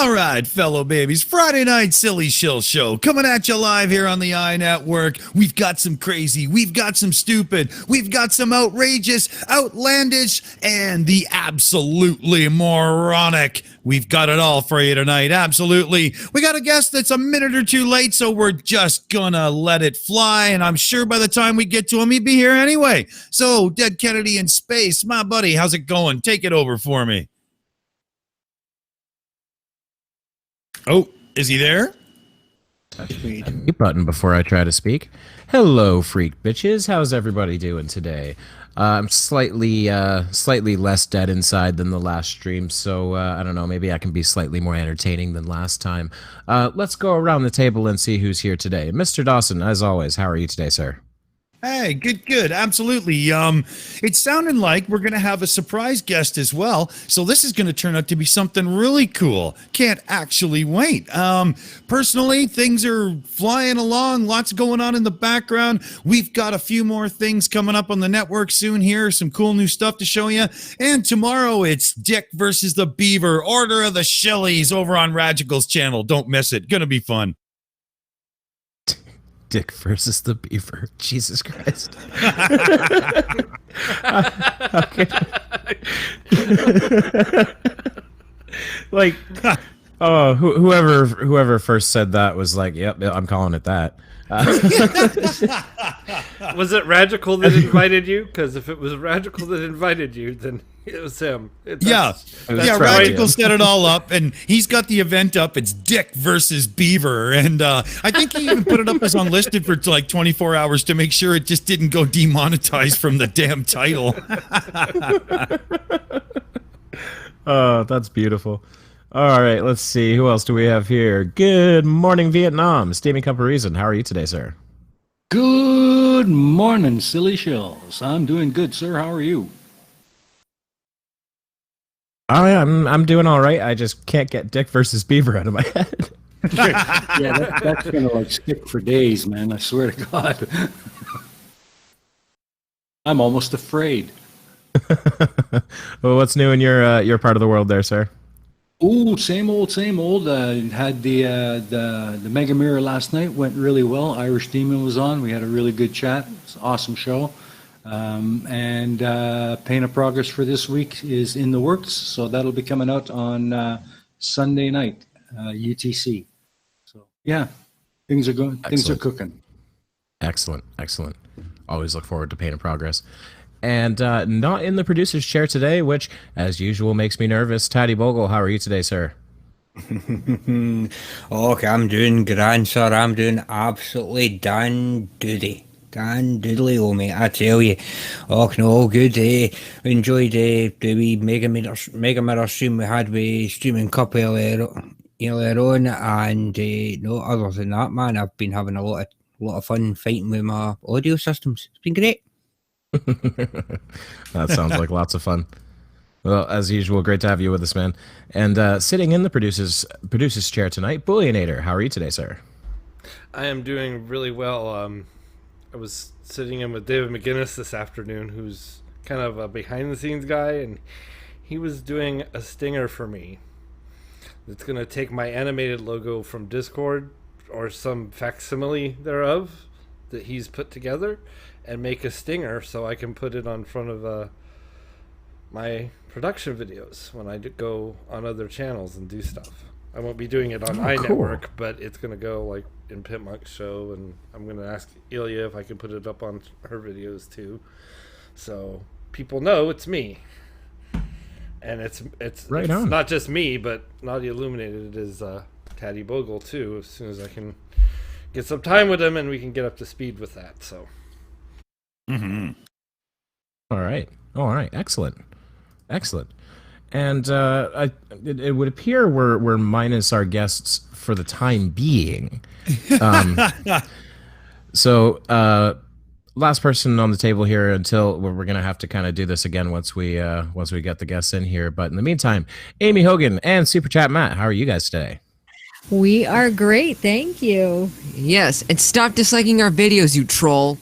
All right, fellow babies, Friday night silly shill show coming at you live here on the EiE Network. We've got some crazy, we've got some stupid, we've got some outrageous, outlandish, and the absolutely moronic. We've got it all for you tonight, absolutely. We got a guest that's a minute or two late, so we're just gonna let it fly, and I'm sure by the time we get to him, he'd be here anyway. So, DeadKennedyInSpace, my buddy, how's it going? Take it over for me. Oh, is he there? Mute button before I try to speak. Hello, freak bitches. How's everybody doing today? I'm slightly less dead inside than the last stream, so I don't know. Maybe I can be slightly more entertaining than last time. Let's go around the table and see who's here today. Mr. Dawson, as always, how are you today, sir? Hey, good, absolutely. It's sounding like we're going to have a surprise guest as well, so this is going to turn out to be something really cool. Can't actually wait. Personally, things are flying along, lots going on in the background. We've got a few more things coming up on the network soon here, some cool new stuff to show you. And tomorrow it's Dick versus the Beaver, Order of the Shillies over on Radical's channel. Don't miss it. Gonna be fun. Dick versus the Beaver. Jesus Christ. Okay. Like, oh, whoever first said that was like, yep, I'm calling it that. Was it Radical that invited you? Because if it was Radical that invited you, then it was him. That's Radical set it all up, and he's got the event up. It's Dick versus Beaver, and I think he even put it up as unlisted for like 24 hours to make sure it just didn't go demonetized from the damn title. Oh, that's beautiful. All right, let's see. Who else do we have here? Good morning, Vietnam. Steamy Comparison. How are you today, sir? Good morning, silly shells. I'm doing good, sir. How are you? Oh, yeah, I'm doing all right. I just can't get Dick versus Beaver out of my head. Yeah, that's gonna like stick for days, man. I swear to God. I'm almost afraid. Well, what's new in your part of the world there, sir? Oh, same old, same old. Had the Mega Mirror last night. Went really well. Irish Demon was on. We had a really good chat. It's an awesome show. And Pain of Progress for this week is in the works, so that'll be coming out on Sunday night, UTC. So yeah, things are going. Things are cooking. Excellent. Always look forward to Pain of Progress. And not in the producer's chair today, which, as usual, makes me nervous. Tattie-Bogle, how are you today, sir? Okay, I'm doing grand, sir. I'm doing absolutely dan-doody. Dan-doodly-o, mate, I tell you. Oh, no, all good. Enjoyed the wee Mega Mirror stream we had with Streaming Cup earlier on. And no, other than that, man, I've been having a lot of fun fighting with my audio systems. It's been great. That sounds like lots of fun. Well, as usual, great to have you with us, man. And sitting in the producer's chair tonight, Booleanenator. How are you today, sir? I am doing really well. I was sitting in with David McGinnis this afternoon, who's kind of a behind-the-scenes guy, and he was doing a stinger for me. It's going to take my animated logo from Discord, or some facsimile thereof, that he's put together, and make a stinger so I can put it on front of my production videos when I go on other channels and do stuff. I won't be doing it on EiE Network, but it's going to go like in Pitmonk's show, and I'm going to ask Ilya if I can put it up on her videos too, so people know it's me. And it's not just me, but Naughty Illuminated. It is Tattie-Bogle too, as soon as I can get some time with him and we can get up to speed with that. So All right. Excellent. And it would appear we're minus our guests for the time being. So last person on the table here until we're gonna have to kind of do this again once we get the guests in here. But in the meantime, Aimee Hogan and Super Chat Matt, how are you guys today? We are great, thank you. Yes, and stop disliking our videos, you troll.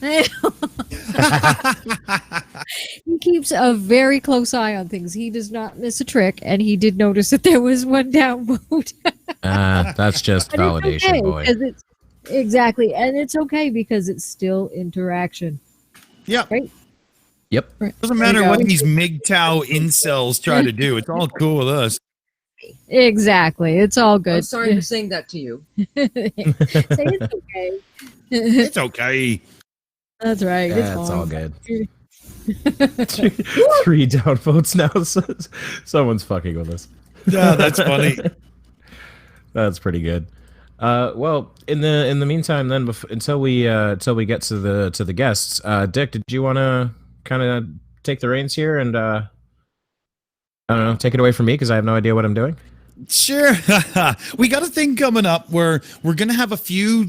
He keeps a very close eye on things. He does not miss a trick, and he did notice that there was one downvote. That's just But it's validation, okay, boy. 'cause it's exactly, and it's okay because it's still interaction. Yeah. Right? Yep. Doesn't There you matter go. what these MGTOW incels try to do. It's all cool with us. Exactly. It's all good. I'm sorry for saying that to you. Say it's okay. It's okay. That's right. Yeah, it's it's all fine. good. 3 downvotes now. Someone's fucking with us. Yeah, that's funny. That's pretty good. Well, in the meantime, then until we get to the guests, Dick, did you want to kind of take the reins here and I don't know, take it away from me because I have no idea what I'm doing? Sure. We got a thing coming up where we're going to have a few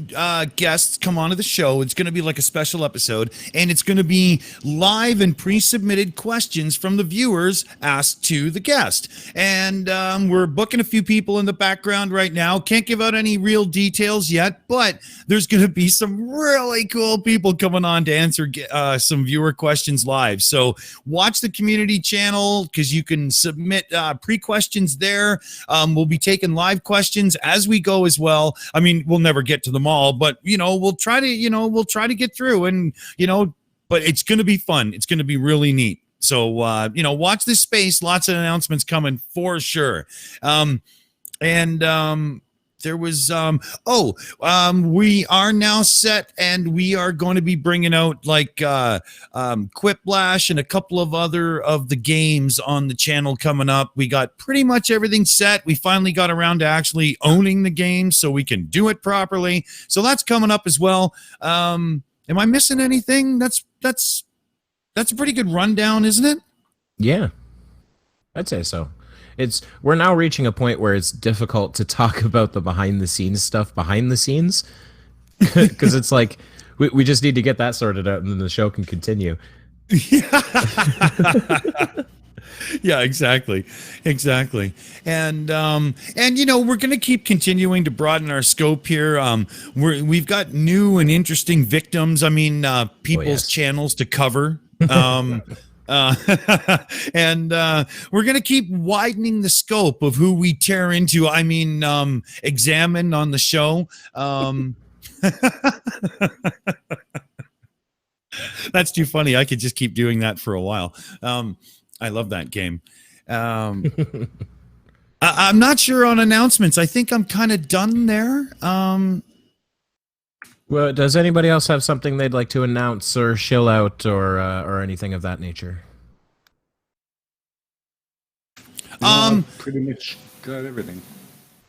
guests come onto the show. It's going to be like a special episode, and it's going to be live and pre-submitted questions from the viewers asked to the guest. And we're booking a few people in the background right now. Can't give out any real details yet, but there's going to be some really cool people coming on to answer some viewer questions live. So watch the community channel because you can submit pre-questions there. We'll be taking live questions as we go as well. I mean, we'll never get to them all, but we'll try to get through, and but it's going to be fun. It's going to be really neat. So watch this space. Lots of announcements coming for sure. There was we are now set, and we are going to be bringing out like Quiplash and a couple of other of the games on the channel coming up. We got pretty much everything set. We finally got around to actually owning the game so we can do it properly. So that's coming up as well. Am I missing anything? That's a pretty good rundown, isn't it? Yeah, I'd say so. We're now reaching a point where it's difficult to talk about the behind the scenes stuff behind the scenes because it's like we just need to get that sorted out and then the show can continue. Yeah, exactly. And we're going to keep continuing to broaden our scope here. We've got new and interesting victims. I mean, people's channels to cover. And we're going to keep widening the scope of who we tear into. I mean, examine on the show. That's too funny. I could just keep doing that for a while. I love that game. I'm not sure on announcements. I think I'm kind of done there. Well, does anybody else have something they'd like to announce or shill out or anything of that nature? Pretty much got everything.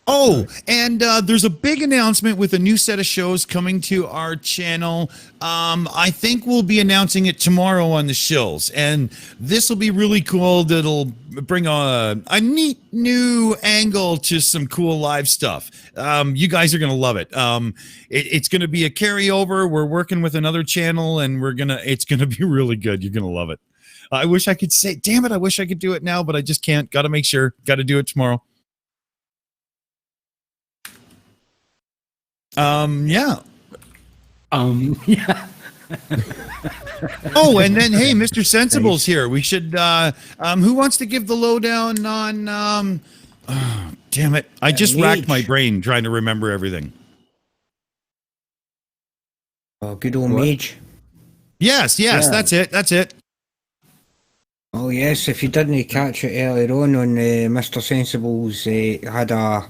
Oh, and there's a big announcement with a new set of shows coming to our channel. I think we'll be announcing it tomorrow on the Shills, and this will be really cool. That'll bring a neat new angle to some cool live stuff. You guys are going to love it. It's going to be a carryover. We're working with another channel, and it's going to be really good. You're going to love it. I wish I could say, damn it, I wish I could do it now, but I just can't. Got to make sure. Got to do it tomorrow. Yeah. Yeah. Oh, and then hey, Mr. Sensible's here. We should who wants to give the lowdown on oh, damn it. I just racked my brain trying to remember everything. Oh, good old Mage. Yes, Yeah. that's it. Oh yes, if you didn't catch it earlier on Mr. Sensible's had a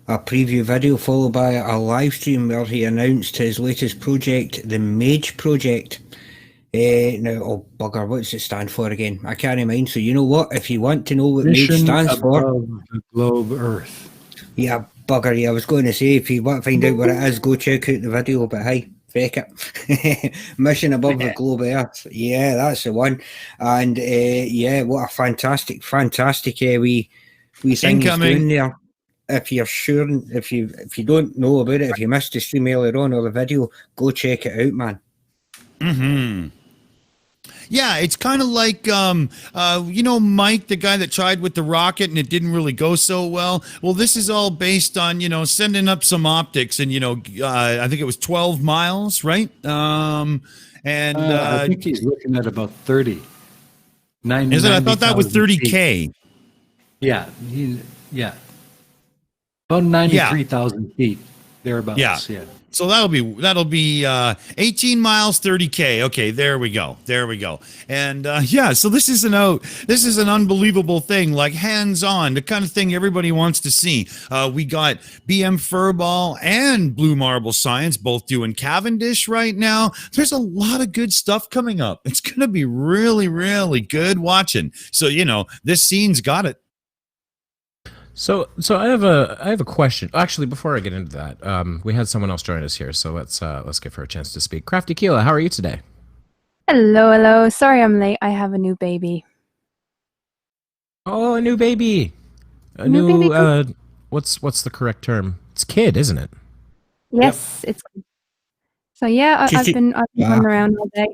preview video followed by a live stream where he announced his latest project, the Mage Project. Now, oh bugger, what does it stand for again? I can't remember. So you know what? If you want to know what Mage stands for, the globe Earth. Yeah, bugger. Yeah, I was going to say if you want to find out what it is, go check out the video. But hey, fake it. Mission above the globe Earth. Yeah, that's the one. And yeah, what a fantastic wee thing he's doing there. If you're sure, if you don't know about it, if you missed the stream earlier on or the video, go check it out, man. Mm-hmm. Yeah, it's kind of like, Mike, the guy that tried with the rocket and it didn't really go so well. Well, this is all based on, sending up some optics and, I think it was 12 miles, right? I think he's looking at about 30. Is it? I thought that was 30K. Yeah. Yeah. About 93,000 feet, thereabouts. Yeah. Yeah. So that'll be 18 miles, 30K. Okay, there we go. And yeah, so this is an unbelievable thing, like hands-on, the kind of thing everybody wants to see. We got BM Furball and Blue Marble Science both doing Cavendish right now. There's a lot of good stuff coming up. It's going to be really, really good watching. So, this scene's got it. So I have a question. Actually, before I get into that, we had someone else join us here, so let's give her a chance to speak. Krafty Keelah, how are you today? Hello. Sorry I'm late. I have a new baby. Oh, a new baby. A New baby. What's the correct term? It's kid, isn't it? Yes, it's. So yeah, I've been running around all day.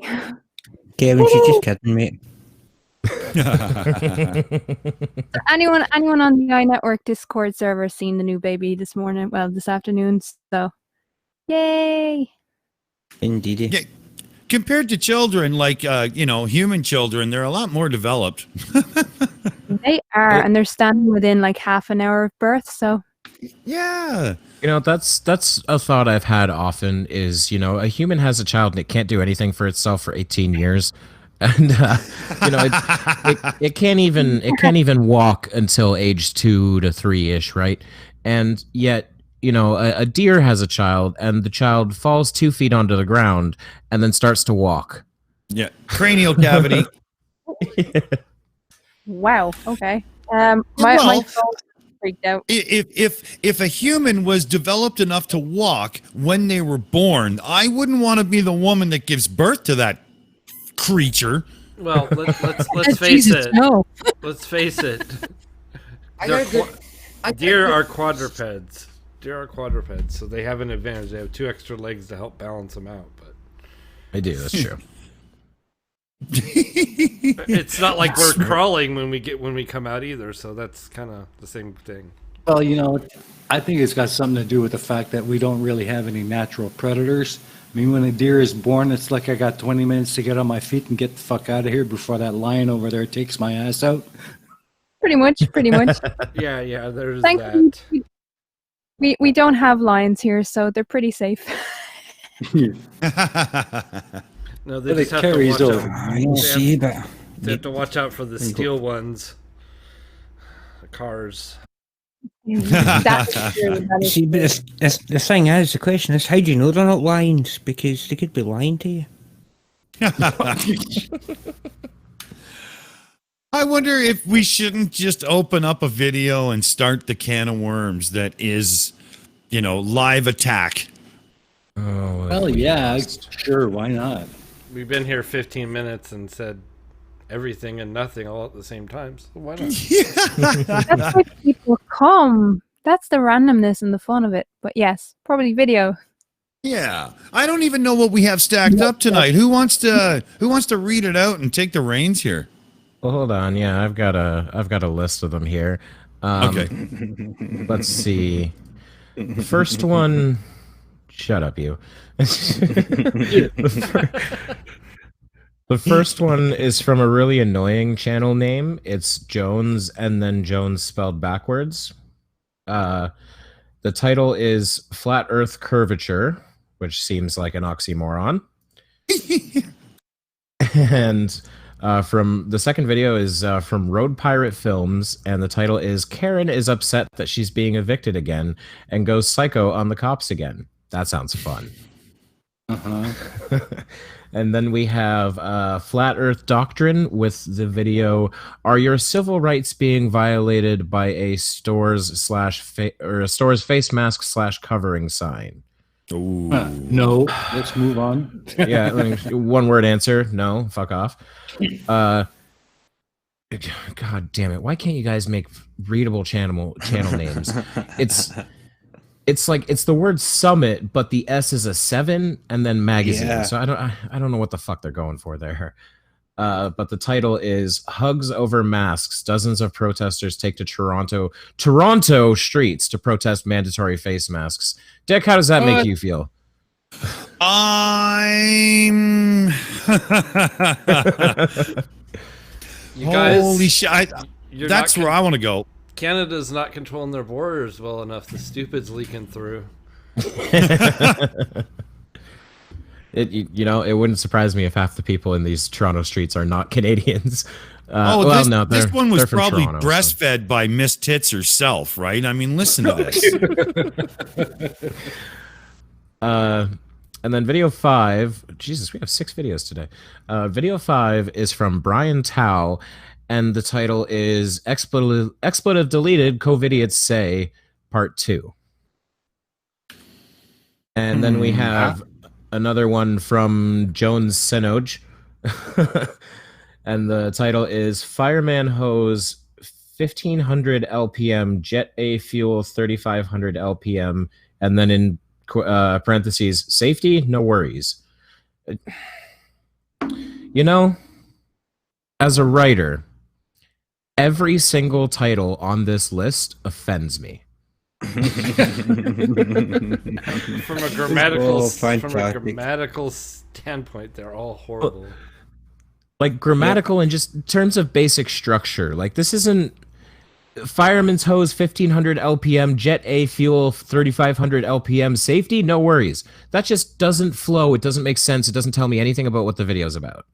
Kevin, she's just kidding, mate. Anyone on the EiE Network Discord server seen the new baby this morning? Well, this afternoon. So, yay! Indeed. Yeah, compared to children, like human children, they're a lot more developed. They are, and they're standing within like half an hour of birth. So, Yeah. That's a thought I've had often. Is a human has a child and it can't do anything for itself for 18 years. And it can't even walk until age 2 to 3-ish, right? And yet, a deer has a child, and the child falls 2 feet onto the ground and then starts to walk. Yeah. Cranial cavity. wow. Okay. My phone freaked out. If a human was developed enough to walk when they were born, I wouldn't want to be the woman that gives birth to that creature. Well, let's face it. No. Let's face it. I Deer are quadrupeds. So they have an advantage. They have 2 extra legs to help balance them out. But I do. That's true. it's not like we're crawling when we come out either. So that's kind of the same thing. Well, I think it's got something to do with the fact that we don't really have any natural predators. I mean, when a deer is born, it's like I got 20 minutes to get on my feet and get the fuck out of here before that lion over there takes my ass out. Pretty much. Yeah. There's Thankfully, that. we don't have lions here, so they're pretty safe. No, they But just it have carries to watch over. out. I see, but They have to watch out for the steel ones. The cars. That's true. That is see, but the thing is, the question is, how do you know they're not lions? Because they could be lying to you. I wonder if we shouldn't just open up a video and start the can of worms that is, live attack. Oh, Well, yeah, sure, why not? We've been here 15 minutes and said everything and nothing all at the same time. So why not? That's why people come. That's the randomness and the fun of it. But yes, probably video. Yeah. I don't even know what we have stacked up tonight. Who wants to read it out and take the reins here? Well, hold on. Yeah, I've got a list of them here. Okay. Let's see. The first one. Shut up, you. The first one is from a really annoying channel name. It's Jones and then Jones spelled backwards. The title is Flat Earth Curvature, which seems like an oxymoron. And from the second video is from Road Pirate Films, and the title is Karen is upset that she's being evicted again and goes psycho on the cops again. That sounds fun. Uh-huh. And then we have Flat Earth Doctrine with the video, are your civil rights being violated by a store's face mask / covering sign? Ooh. No, let's move on. Yeah, one word answer, no, fuck off. God damn it, why can't you guys make readable channel names? It's like it's the word summit, but the S is a 7 and then magazine. Yeah. So I don't know what the fuck they're going for there. But the title is Hugs Over Masks. Dozens of protesters take to Toronto streets to protest mandatory face masks. Dick, how does that make you feel? I'm You guys, holy shit. That's where I want to go. Canada's not controlling their borders well enough. The stupid's leaking through. It wouldn't surprise me if half the people in these Toronto streets are not Canadians. This one was probably Toronto, breastfed by Miss Tits herself, right? I mean, listen to this. And then video 5, Jesus, we have 6 videos today. Video 5 is from Brian Tao, and the title is Expletive Deleted, Covidiots Say, Part 2. And then we have another one from Jones Senoj, and the title is Fireman Hose 1500 LPM, Jet A Fuel 3500 LPM, and then in parentheses, safety, no worries. As a writer, every single title on this list offends me. From a grammatical standpoint, they're all horrible. Like grammatical and just in terms of basic structure. Like this isn't Fireman's Hose 1500 LPM, Jet A Fuel 3500 LPM, safety, no worries. That just doesn't flow. It doesn't make sense. It doesn't tell me anything about what the video's about.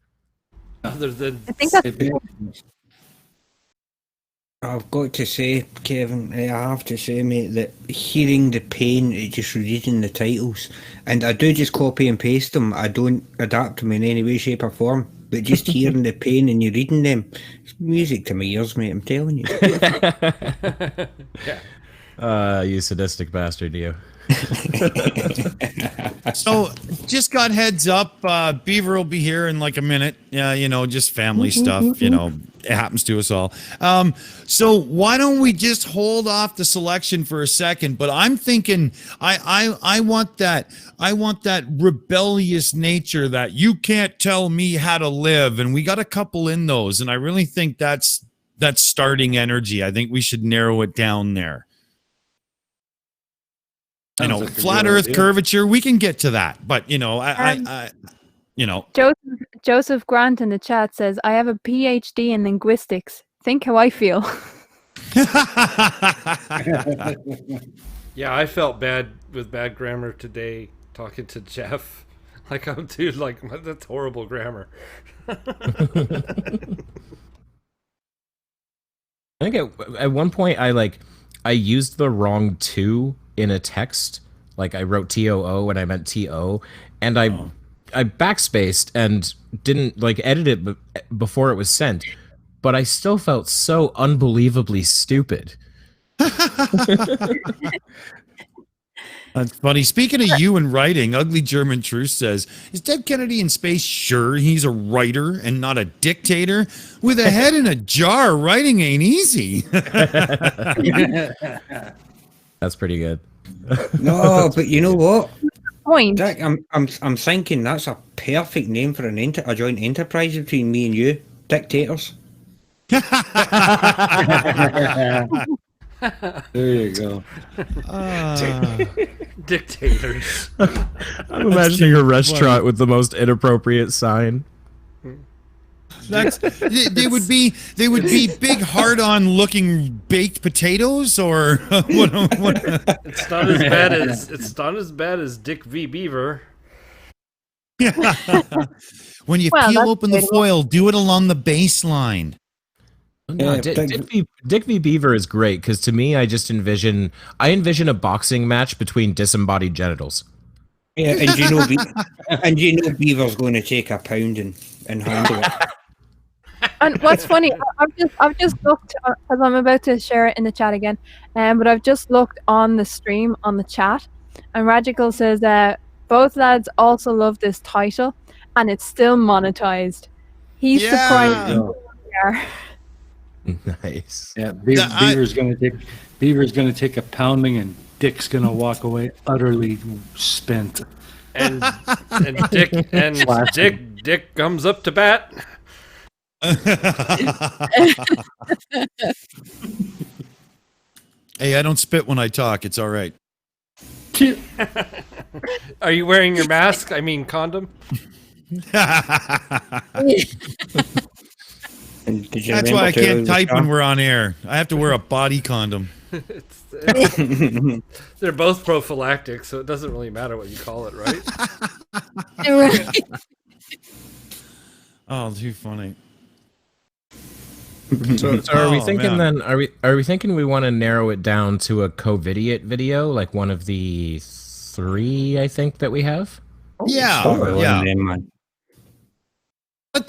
Other than I think that's I've got to say, Kevin, I have to say, mate, that hearing the pain at just reading the titles, and I do just copy and paste them, I don't adapt them in any way, shape or form, but just hearing the pain and you reading them, it's music to my ears, mate, I'm telling you. You sadistic bastard, you. So, just got heads up. Beaver will be here in like a minute. Yeah, just family stuff. It happens to us all. So why don't we just hold off the selection for a second? But I'm thinking, I want that rebellious nature that you can't tell me how to live, and we got a couple in those, and I really think that's starting energy. I think we should narrow it down there. Flat Earth curvature, we can get to that, but Joseph Grant in the chat says, I have a PhD in linguistics. Think how I feel. Yeah, I felt bad with bad grammar today talking to Jeff. Like, that's horrible grammar. I think at one point I used the wrong "to" in a text. Like I wrote TOO when I meant TO, and I backspaced and didn't edit it before it was sent. But I still felt so unbelievably stupid. That's funny. Speaking of you and writing, Ugly German Truth says, is Dead Kennedy in Space sure he's a writer and not a dictator? With a head in a jar, writing ain't easy. That's pretty good. No, but you know what? Point. Jack, I'm thinking that's a perfect name for a joint enterprise between me and you, dictators. There you go. Dictators. I'm imagining a restaurant with the most inappropriate sign. They would be big, hard-on looking baked potatoes, or what? It's not as bad as Dick v. Beaver. When you peel open the foil, do it along the baseline. No, Dick v. Beaver is great because to me, I envision a boxing match between disembodied genitals. Yeah, and Beaver's going to take a pounding and handle it. And what's funny, I've just looked, because I'm about to share it in the chat again, but I've just looked on the stream, on the chat, and Radical says that both lads also love this title, and it's still monetized. He's surprised. Nice. Yeah, Beaver's going to take a pounding, and Dick's going to walk away utterly spent. And Dick comes up to bat. Hey, I don't spit when I talk. It's all right. Are you wearing your mask? I mean, condom? And did you That's why I remember to can't type when Sean? we're on air. I have to wear a body condom. They're both prophylactic, so it doesn't really matter what you call it, right? Right. Oh, too funny. So are we Oh, thinking man. then? Are we thinking we want to narrow it down to a COVIDiot video, like one of the 3 I think that we have? Yeah, Probably yeah. one of them, man.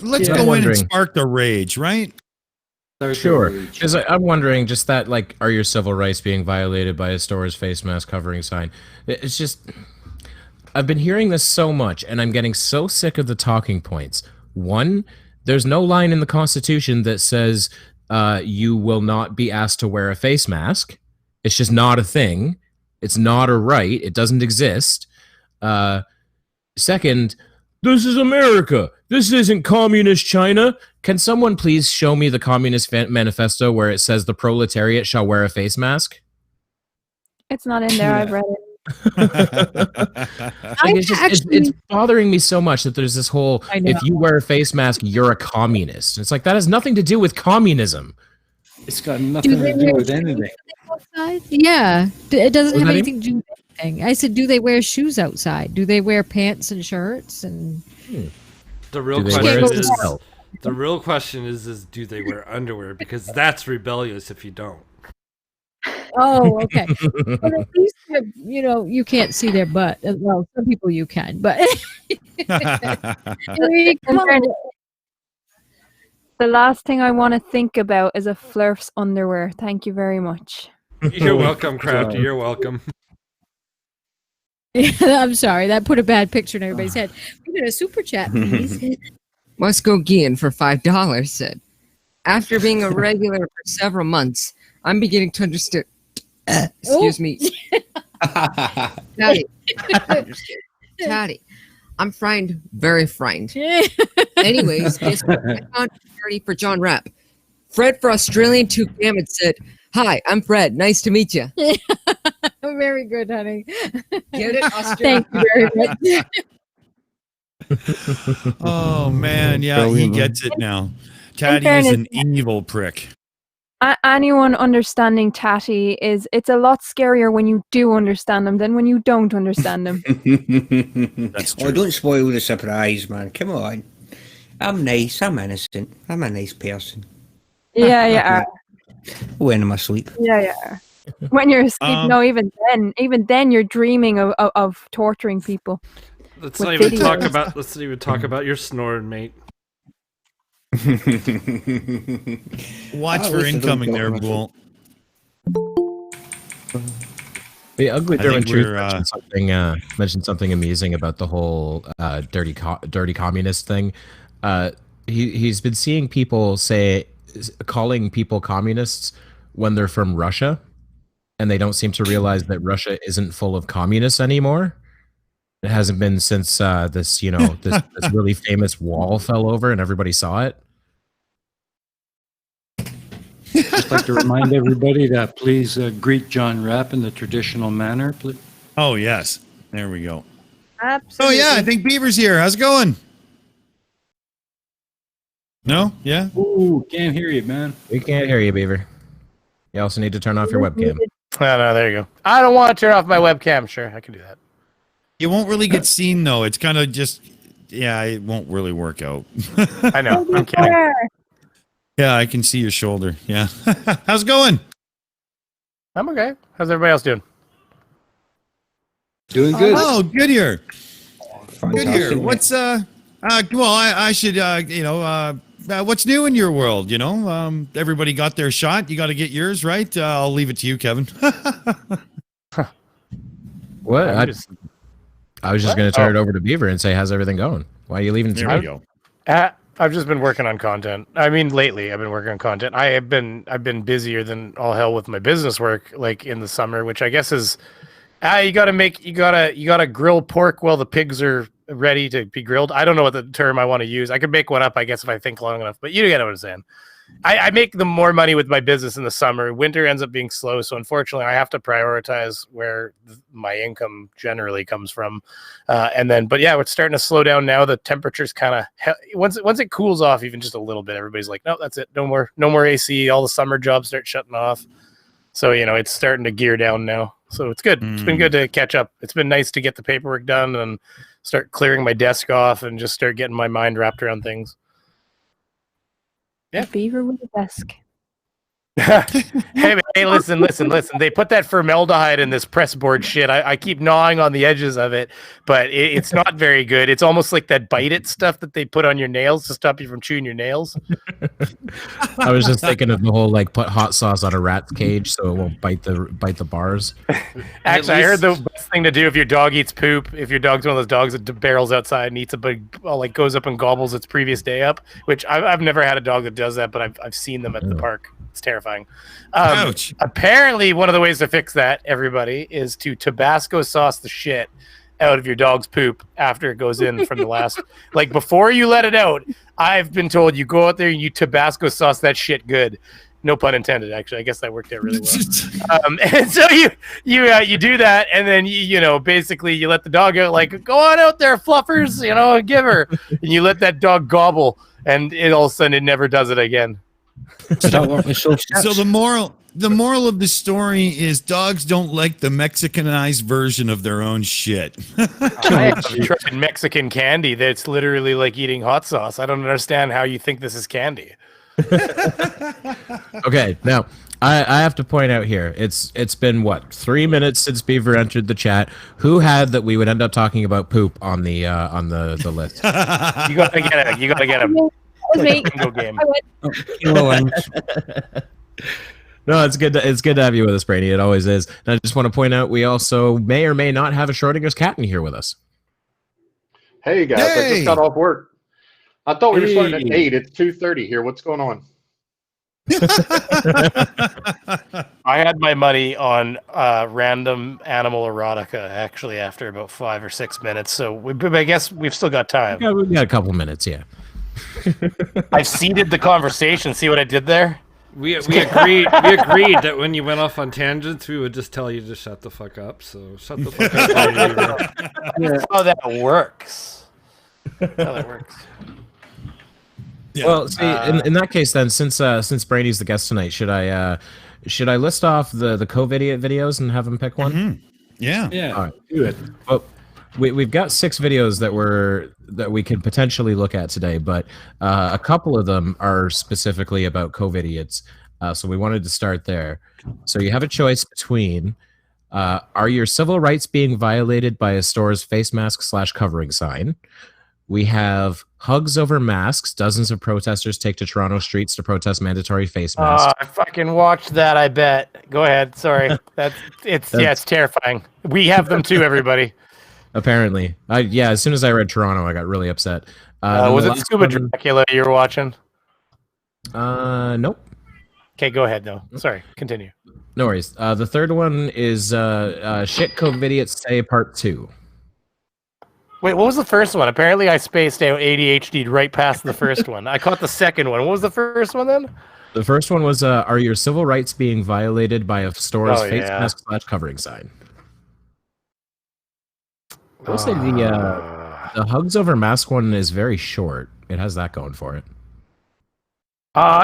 Let's Yeah, go I'm in and wondering. spark the rage, right? Sure. Because I'm wondering, just that, like, are your civil rights being violated by a store's face mask covering sign? It's just, I've been hearing this so much, and I'm getting so sick of the talking points. One, there's no line in the Constitution that says you will not be asked to wear a face mask. It's just not a thing. It's not a right. It doesn't exist. Second, this is America. This isn't communist China. Can someone please show me the Communist Manifesto where it says the proletariat shall wear a face mask? It's not in there. I've read it. Like, it's bothering me so much that there's this whole, I know. if you wear a face mask, you're a communist. It's like, that has nothing to do with communism. It's got nothing to do with anything. Outside? Yeah. It doesn't What have does that anything to do with anything. I said, do they wear shoes outside? Do they wear pants and shirts? And The real Do they wear question it is, as well? the real question is do they wear underwear? Because that's rebellious if you don't. oh, okay. But at least you can't see their butt. Well, some people you can, but come on. The last thing I want to think about is a Flurf's underwear. Thank you very much. You're welcome, Krafty. You're welcome. I'm sorry, that put a bad picture in everybody's head. We got a super chat, please. Must go Gian for $5 said, after being a regular for several months, I'm beginning to understand. Excuse me. Tatty. Tatty. I'm frightened, very frightened. Anyways, guess what? I found a parody for John Rapp. Fred for Australian 2 Gamut said, hi, I'm Fred. Nice to meet you. Very good, honey. Get it, Australia? Thank you very much. Oh man, yeah, he gets it now. Tatty is an evil prick. Anyone understanding Tatty it's a lot scarier when you do understand them than when you don't understand them. That's true. Oh, don't spoil the surprise, man. Come on. I'm nice. I'm innocent. I'm a nice person. Yeah, yeah. When I'm asleep. Yeah, yeah. When you're asleep, no, even then you're dreaming of torturing people. Let's With not even talk videos. about. Let's not even talk about your snoring, mate. Watch Oh, for listen, incoming don't there, talk Bull. The Ugly I German think Truth we're, mentioned something amusing about the whole dirty communist thing. He's been seeing people calling people communists when they're from Russia, and they don't seem to realize that Russia isn't full of communists anymore. It hasn't been since this really famous wall fell over and everybody saw it. Just like to remind everybody that please greet John Rapp in the traditional manner. Please. Oh yes, there we go. Oh Absolutely. yeah, I think Beaver's here. How's it going? No? Yeah? Ooh, can't hear you, man. We can't hear you, Beaver. You also need to turn off your webcam. Oh, no, there you go. I don't want to turn off my webcam. Sure, I can do that. You won't really get seen though. It's kind of just, yeah, it won't really work out. I know. I'm kidding. Yeah, I can see your shoulder. Yeah. How's it going? I'm okay. How's everybody else doing? Doing good. Oh, good here. Good here. Fantastic. What's well, I should what's new in your world? Everybody got their shot. You got to get yours, right? I'll leave it to you, Kevin. What? I'm just- I was just going to turn it over to Beaver and say, how's everything going? Why are you leaving? There we go. I've just been working on content. I mean, lately I've been working on content. I've been busier than all hell with my business work, like in the summer, which I guess is, you gotta grill pork while the pigs are ready to be grilled. I don't know what the term I want to use. I could make one up, I guess, if I think long enough. But you get what I'm saying. I make the more money with my business in the summer. Winter ends up being slow, so unfortunately, I have to prioritize where my income generally comes from. But yeah, it's starting to slow down now. The temperature's kind of once it cools off, even just a little bit, everybody's like, no, that's it, no more AC. All the summer jobs start shutting off, so it's starting to gear down now. So it's good. It's been good to catch up. It's been nice to get the paperwork done and start clearing my desk off and just start getting my mind wrapped around things. Yeah. A beaver with a desk. Hey, listen. They put that formaldehyde in this press board shit. I keep gnawing on the edges of it, but it's not very good. It's almost like that Bite It stuff that they put on your nails to stop you from chewing your nails. I was just thinking of the whole put hot sauce on a rat's cage so it won't bite the bars. Actually, I heard the best thing to do if your dog eats poop, if your dog's one of those dogs that barrels outside and eats a big, goes up and gobbles its previous day up, which I've never had a dog that does that, but I've seen them at the park. It's terrifying. Ouch. Apparently, one of the ways to fix that, everybody, is to Tabasco sauce the shit out of your dog's poop after it goes in from the last. Before you let it out, I've been told you go out there and you Tabasco sauce that shit good. No pun intended, actually. I guess that worked out really well. And so you do that, and then basically you let the dog out. Go on out there, fluffers. Give her, and you let that dog gobble, and all of a sudden it never does it again. So the moral of the story is dogs don't like the Mexicanized version of their own shit. I have tried Mexican candy that's literally like eating hot sauce. I don't understand how you think this is candy. Okay, now I have to point out here. It's been 3 minutes since Beaver entered the chat. Who had that we would end up talking about poop on the list? You gotta get him. Bingo game. No, it's good to have you with us, Brainy. It always is. And I just want to point out we also may or may not have a Schrodinger's cat in here with us. Hey guys, I just got off work. I thought we were starting at 8. It's 2:30 here. What's going on? I had my money on random animal erotica actually after about 5 or 6 minutes. So I guess we've still got time. Yeah, we've got a couple minutes, yeah. I've seeded the conversation. See what I did there? We agreed that when you went off on tangents, we would just tell you to shut the fuck up. So shut the fuck up. That's how that works. Yeah. Well, see, in that case, then, since Brainy's the guest tonight, should I list off the co-video videos and have him pick one? Mm-hmm. Yeah. All right, do it. Well, we've got 6 videos that we could potentially look at today, but a couple of them are specifically about co-idiots. So we wanted to start there. So you have a choice between are your civil rights being violated by a store's face mask / covering sign? We have hugs over masks. Dozens of protesters take to Toronto streets to protest mandatory face masks. I fucking watched that, I bet. Go ahead. Sorry. It's terrifying. We have them too, everybody. Apparently. As soon as I read Toronto, I got really upset. Was it Scuba Dracula you were watching? Nope. Okay, go ahead, though. Sorry, continue. No worries. The third one is Shit Covidiots Say Part 2. Wait, what was the first one? Apparently I spaced out ADHD right past the first one. I caught the second one. What was the first one then? The first one was are your civil rights being violated by a store's face mask / covering sign? I will say the hugs over mask one is very short. It has that going for it.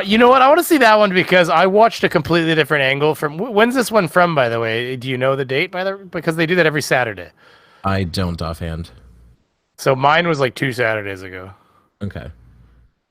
You know what? I want to see that one because I watched a completely different angle from. When's this one from, by the way? Do you know the date because they do that every Saturday? I don't offhand. So mine was like 2 Saturdays ago. Okay.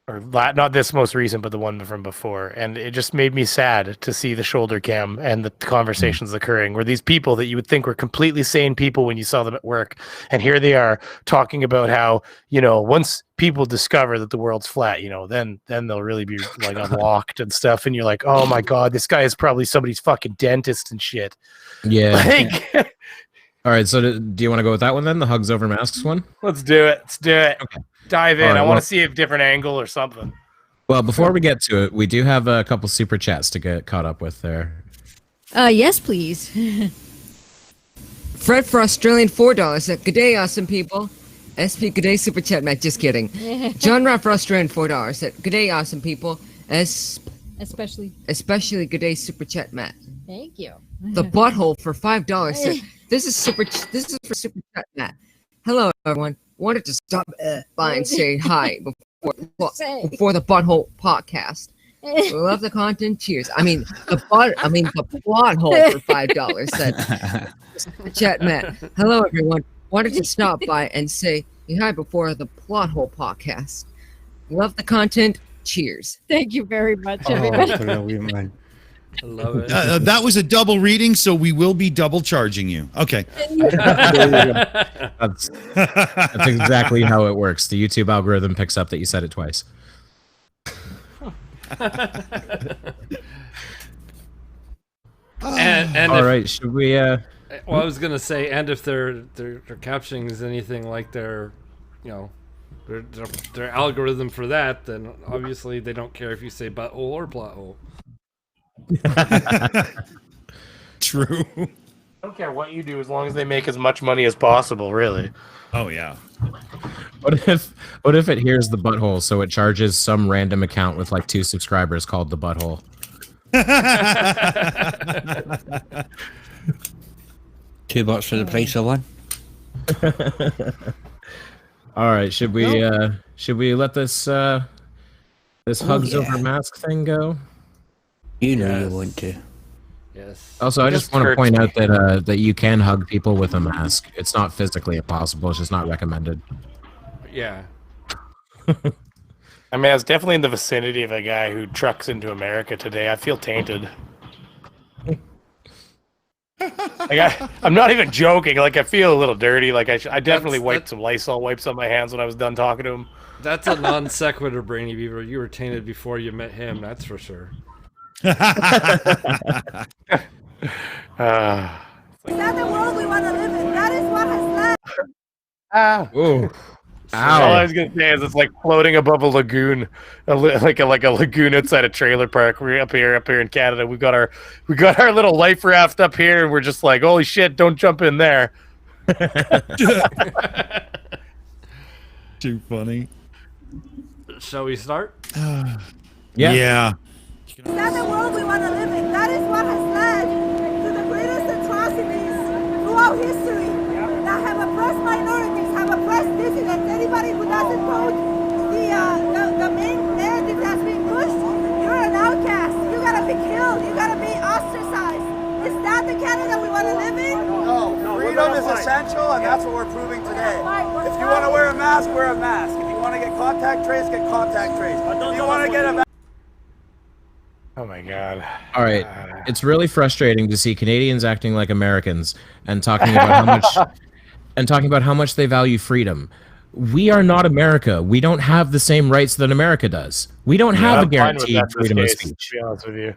Or not this most recent, but the one from before. And it just made me sad to see the shoulder cam and the conversations occurring where these people that you would think were completely sane people when you saw them at work. And here they are talking about how, once people discover that the world's flat, then they'll really be like unlocked and stuff. And you're like, oh my God, this guy is probably somebody's fucking dentist and shit. Yeah. All right. So do you want to go with that one then? The hugs over masks one? Let's do it. Okay. Dive in. Right, I want to see a different angle or something. Well, before we get to it, we do have a couple super chats to get caught up with there. Yes, please. Fred for Australian $4 said, "Good day, awesome people." SP, good day, super chat, Matt. Just kidding. John Rapp for Australian $4 said, "Good day, awesome people." Especially good day super chat Matt. Thank you. The butthole for $5 said, this is for super chat Matt. Hello everyone. Wanted to stop by and say hi before the butthole podcast. We love the content. Cheers. The plot hole for $5 said super chat Matt. Hello everyone. Wanted to stop by and say hi before the plot hole podcast. Love the content. Cheers. Thank you very much, everybody. I love it. That was a double reading, so we will be double charging you. Okay. That's exactly how it works. The YouTube algorithm picks up that you said it twice. and all right, should we? Well, I was gonna say, and if their captioning is anything like their algorithm for that, then obviously they don't care if you say butthole or plot hole. True. I don't care what you do as long as they make as much money as possible, really. Oh yeah. What if it hears the butthole, so it charges some random account with like 2 subscribers called the butthole? $2 for the price of one. All right, should we let this hugs over mask thing go? You know you want to. Yes. Also, I just want to point out that you can hug people with a mask. It's not physically impossible. It's just not recommended. Yeah. I was definitely in the vicinity of a guy who trucks into America today. I feel tainted. I'm not even joking. I feel a little dirty. I definitely wiped some Lysol wipes on my hands when I was done talking to him. That's a non sequitur, Brainy Beaver. You were tainted before you met him. That's for sure. Is that the world we want to live in? That is what has left. Ooh. All I was gonna say is it's like floating above a lagoon, like a lagoon outside a trailer park. We're up here in Canada. We got our little life raft up here, and we're just like, holy shit! Don't jump in there. Too funny. Shall we start? Yeah. Is that the world we want to live in? That is what has led to the greatest atrocities throughout history that have oppressed minorities, have oppressed dissidents. Anybody who doesn't vote the main narrative that's being pushed, you're an outcast. You gotta be killed. You gotta be ostracized. Is that the Canada we want to live in? No, freedom is essential, and that's what we're proving today. If you want to wear a mask, wear a mask. If you want to get contact traced, get contact traced. If you want to get a Oh my god. All right. It's really frustrating to see Canadians acting like Americans and talking about how much they value freedom. We are not America. We don't have the same rights that America does. We don't have a guaranteed freedom of speech. To be honest with you.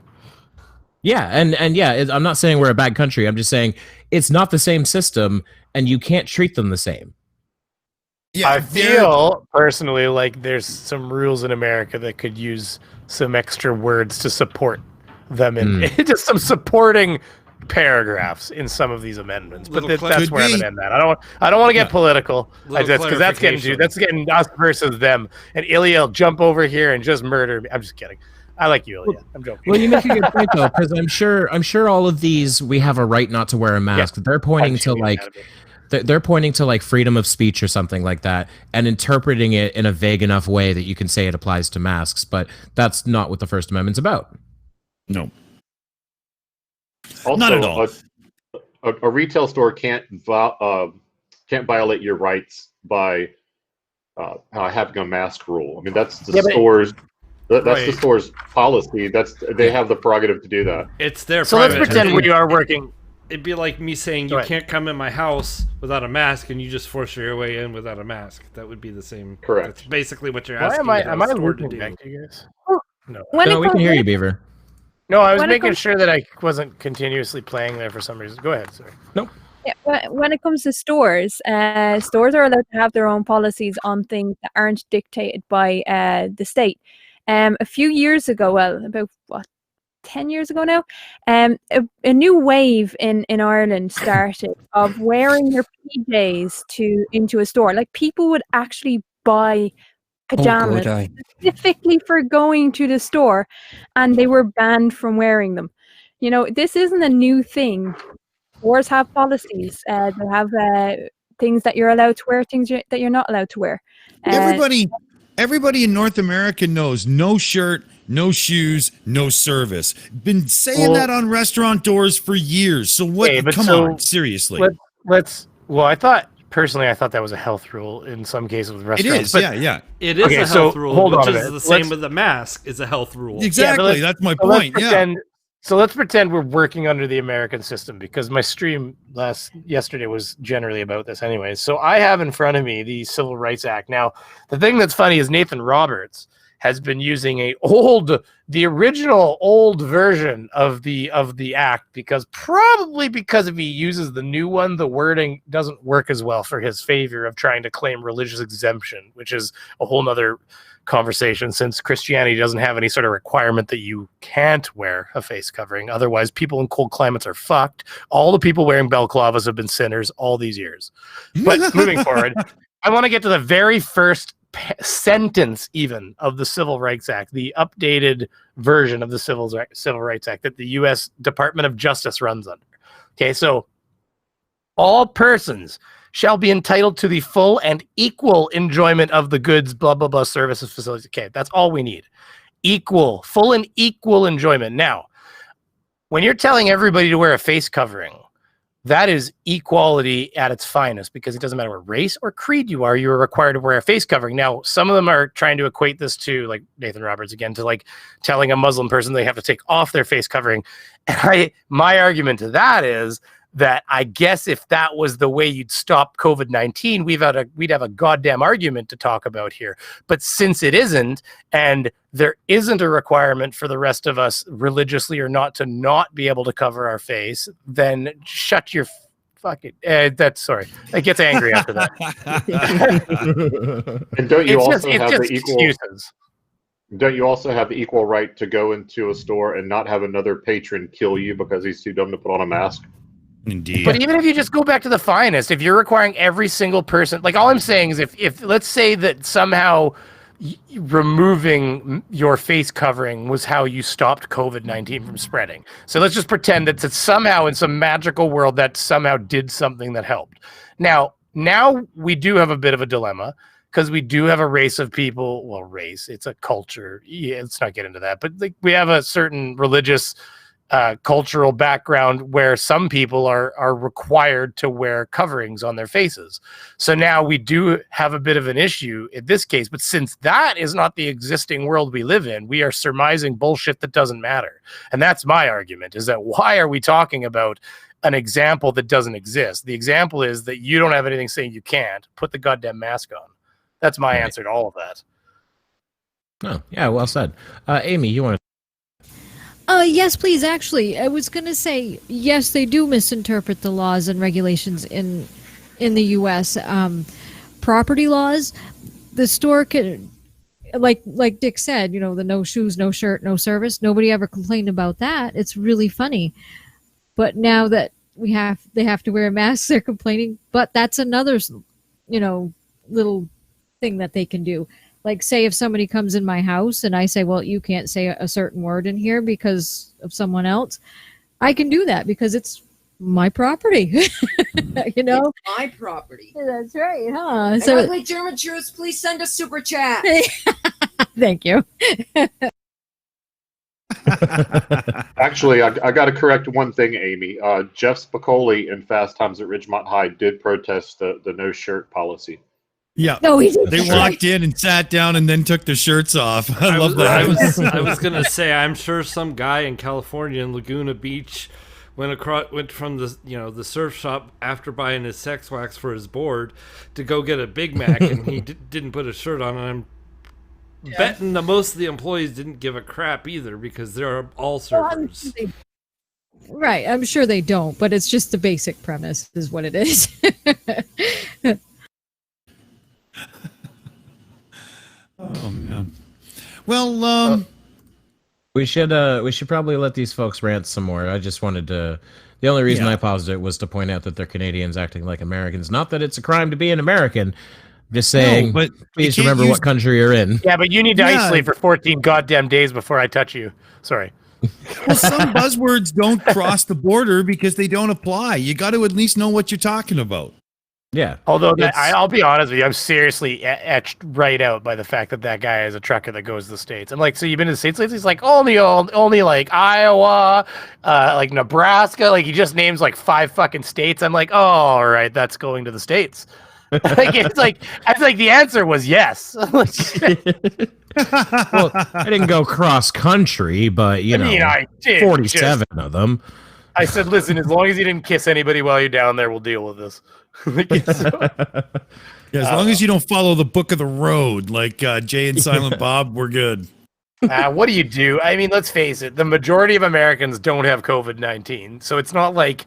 Yeah, and yeah, I'm not saying we're a bad country. I'm just saying it's not the same system, and you can't treat them the same. Yeah, I feel personally like there's some rules in America that could use some extra words to support them in just some supporting paragraphs in some of these amendments. But that's where I'm gonna end that. I don't want to get political because that's getting us versus them. And Ilya will jump over here and just murder me. I'm just kidding. I like you, Ilya. I'm joking. Well, you make a good point though, because I'm sure all of these we have a right not to wear a mask. Yeah, they're pointing to like freedom of speech or something like that, and interpreting it in a vague enough way that you can say it applies to masks. But that's not what the First Amendment's about. No. Also, not at all. A retail store can't violate your rights by having a mask rule. I mean, that's the store's. That's the store's policy. They have the prerogative to do that. It's their. So let's pretend we are working. It'd be like me saying you can't come in my house without a mask, and you just force your way in without a mask. That would be the same. Correct. That's basically what you're asking. Am I looking back to you guys? No, we can hear you, Beaver. No, I was making sure that I wasn't continuously playing there for some reason. Go ahead, sorry. Nope. Yeah, when it comes to stores, stores are allowed to have their own policies on things that aren't dictated by the state. A few years ago, well, about 10 years ago now, a new wave in Ireland started of wearing your PJs into a store. Like, people would actually buy pajamas God, specifically for going to the store, and they were banned from wearing them. You know, this isn't a new thing. Stores have policies. They have things that you're allowed to wear, things that you're not allowed to wear. Everybody in North America knows no shirt, no shoes, no service. Been saying that on restaurant doors for years. So what? Hey, Come on, seriously. Well, I thought that was a health rule in some cases with restaurants. It is, yeah. It is a health rule, hold which on is the same with the mask. Is a health rule. Exactly, that's my point. So let's pretend we're working under the American system, because my stream yesterday was generally about this anyways. So I have in front of me the Civil Rights Act. Now, the thing that's funny is Nathan Roberts has been using the original old version of the act, because if he uses the new one, the wording doesn't work as well for his favor of trying to claim religious exemption, which is a whole nother conversation, since Christianity doesn't have any sort of requirement that you can't wear a face covering. Otherwise, people in cold climates are fucked. All the people wearing balaclavas have been sinners all these years. But moving forward, I want to get to the very first sentence even of the Civil Rights Act, the updated version of the Civil Rights Act that the U.S. Department of Justice runs under. Okay, so all persons shall be entitled to the full and equal enjoyment of the goods, blah, blah, blah, services, facilities. Okay, that's all we need. Full and equal enjoyment. Now, when you're telling everybody to wear a face covering, that is equality at its finest, because it doesn't matter what race or creed you are required to wear a face covering. Now, some of them are trying to equate this to, like Nathan Roberts again, to like telling a Muslim person they have to take off their face covering. And my argument to that is that I guess if that was the way you'd stop COVID-19, we'd have a goddamn argument to talk about here. But since it isn't, and there isn't a requirement for the rest of us, religiously or not, to not be able to cover our face, then shut your fucking. Sorry, it gets angry after that. And don't you also have the equal? Excuses. Don't you also have the equal right to go into a store and not have another patron kill you because he's too dumb to put on a mask? Indeed. But even if you just go back to the finest, if you're requiring every single person, like all I'm saying is if let's say that somehow removing your face covering was how you stopped COVID-19 from spreading. So let's just pretend that somehow in some magical world that somehow did something that helped. Now we do have a bit of a dilemma, because we do have a race of people. Well, race, it's a culture. Yeah, let's not get into that. But like, we have a certain religious cultural background where some people are required to wear coverings on their faces. So now we do have a bit of an issue in this case, but since that is not the existing world we live in, we are surmising bullshit that doesn't matter. And that's my argument, is that why are we talking about an example that doesn't exist? The example is that you don't have anything saying you can't. Put the goddamn mask on. That's my answer to all of that. Oh, yeah, well said. Aimee, you want to? Yes, please. Actually, I was going to say, yes, they do misinterpret the laws and regulations in the U.S. Property laws, the store can, like Dick said, you know, the no shoes, no shirt, no service. Nobody ever complained about that. It's really funny. But now that they have to wear masks, they're complaining. But that's another, you know, little thing that they can do. Like, say if somebody comes in my house and I say, well, you can't say a certain word in here because of someone else, I can do that because it's my property. You know? It's my property. That's right, huh? And by the way, German Jews, please send a super chat. Thank you. Actually, I got to correct one thing, Aimee. Jeff Spicoli in Fast Times at Ridgemont High did protest the no shirt policy. Yeah. No, he didn't. They walked in and sat down and then took their shirts off. I love that. I was gonna say, I'm sure some guy in California in Laguna Beach went from the surf shop after buying his sex wax for his board to go get a Big Mac, and he didn't put a shirt on. And I'm betting that most of the employees didn't give a crap either, because they're all surfers. Right, I'm sure they don't, but it's just the basic premise is what it is. Oh man. Well, we should probably let these folks rant some more. I just wanted to. The only reason I paused it was to point out that they're Canadians acting like Americans. Not that it's a crime to be an American, Just saying, but please you can't remember use- what country you're in. Yeah, but you need to Yeah. isolate for 14 goddamn days before I touch you. Sorry. Well, some buzzwords don't cross the border because they don't apply. You got to at least know what you're talking about. Yeah. Although It's- I'll be honest with you, I'm seriously etched right out by the fact that that guy is a trucker that goes to the States. I'm like, so you've been to the States lately? He's like, only like Iowa, like Nebraska. Like he just names like 5 fucking states. I'm like, oh, all right, that's going to the States. It's like the answer was yes. Well, I didn't go cross country, but you know, I did 47 of them. I said, listen, as long as you didn't kiss anybody while you're down there, we'll deal with this. Yeah, as long as you don't follow the book of the road like Jay and Silent Bob, we're good. What do you do? I mean, let's face it. The majority of Americans don't have COVID-19, so it's not like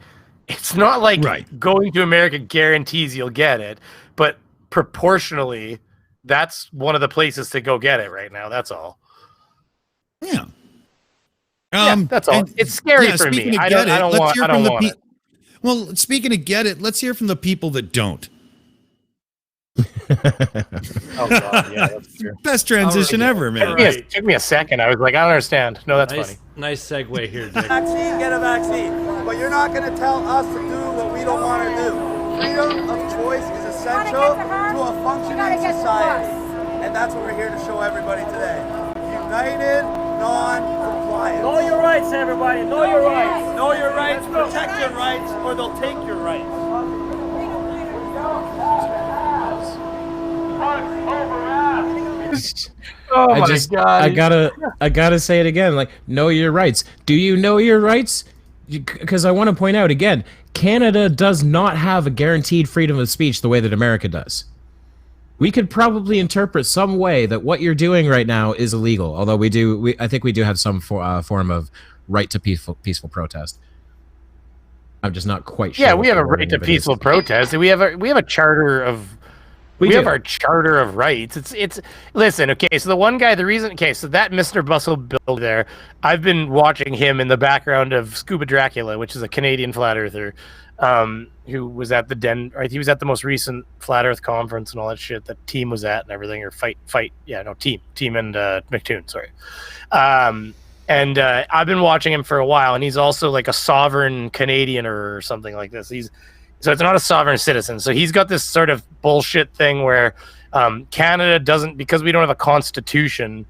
Right. going to America guarantees you'll get it, but proportionally, that's one of the places to go get it right now. That's all. Yeah. That's all. and- It's scary yeah, for speaking me. of I get don't it, let's want hear I from don't the want it. Well, speaking of get it, let's hear from the people that don't. Oh god, yeah, that's true. Best transition ever, man. Took me a second. I was like, I don't understand. No, that's funny. Nice segue here, Dick. Vaccine, get a vaccine. But you're not going to tell us to do what we don't want to do. Freedom of choice is essential to a functioning society. And that's what we're here to show everybody today. United, non-compliance. Know your rights, everybody. Know your rights. Know your rights, protect your rights, or they'll take your rights. Oh I my just, god. I gotta say it again. Like, know your rights. Do you know your rights? Because I want to point out again, Canada does not have a guaranteed freedom of speech the way that America does. We could probably interpret some way that what you're doing right now is illegal. Although I think we do have some form of right to peaceful protest. I'm just not quite sure. Yeah, we what have the a right wording to of it is. peaceful protest. We have a charter of we have our charter of rights. It's listen, okay, so the one guy, so that Mr. Bustle Bill there, I've been watching him in the background of Scuba Dracula, which is a Canadian flat earther, who was at he was at the most recent Flat Earth conference and all that shit that Team was at and everything, or Team and McToon, sorry. And I've been watching him for a while, and he's also like a sovereign Canadian or something like this. So it's not a sovereign citizen. So he's got this sort of bullshit thing where Canada doesn't, because we don't have a constitution,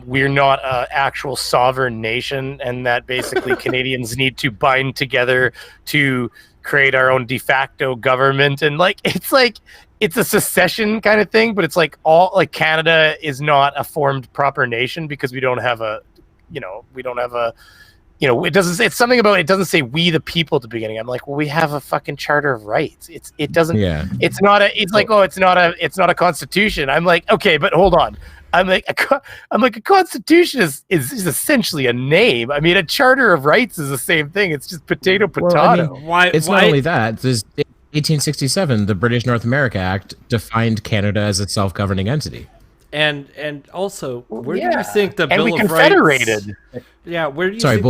we're not an actual sovereign nation, and that basically Canadians need to bind together to create our own de facto government. And it's a secession kind of thing, but it's like Canada is not a formed proper nation because we don't have it doesn't. It's something about it doesn't say "we the people" at the beginning. I'm like, well, we have a fucking charter of rights. It doesn't. Yeah. It's not a. It's like, oh, it's not a constitution. I'm like, okay, but hold on. I'm like a constitution is essentially a name. I mean, a charter of rights is the same thing. It's just potato. Well, I mean, it's not only that. There's 1867, the British North America Act defined Canada as a self-governing entity. And also, where do you think the Bill of confederated. Rights? Yeah, where do you think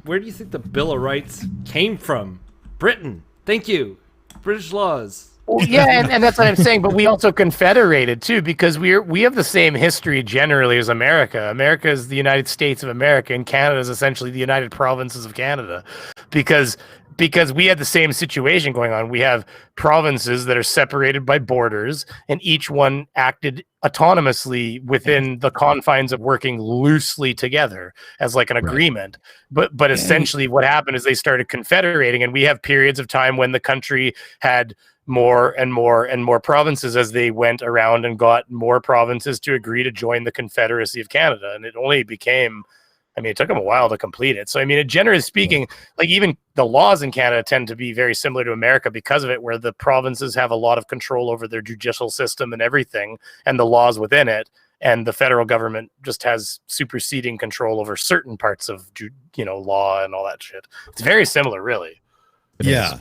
where do you think the Bill of Rights came from? Britain. Thank you. British laws. Well, yeah, and that's what I'm saying. But we also confederated too, because we have the same history generally as America. America is the United States of America, and Canada is essentially the United Provinces of Canada, because we had the same situation going on. We have provinces that are separated by borders, and each one acted autonomously within the confines of working loosely together as like an agreement. But essentially what happened is they started confederating, and we have periods of time when the country had more and more and more provinces as they went around and got more provinces to agree to join the Confederacy of Canada. And it only became, it took them a while to complete it. So, generally speaking, like even the laws in Canada tend to be very similar to America because of it, where the provinces have a lot of control over their judicial system and everything and the laws within it. And the federal government just has superseding control over certain parts of, law and all that shit. It's very similar, really. Yeah.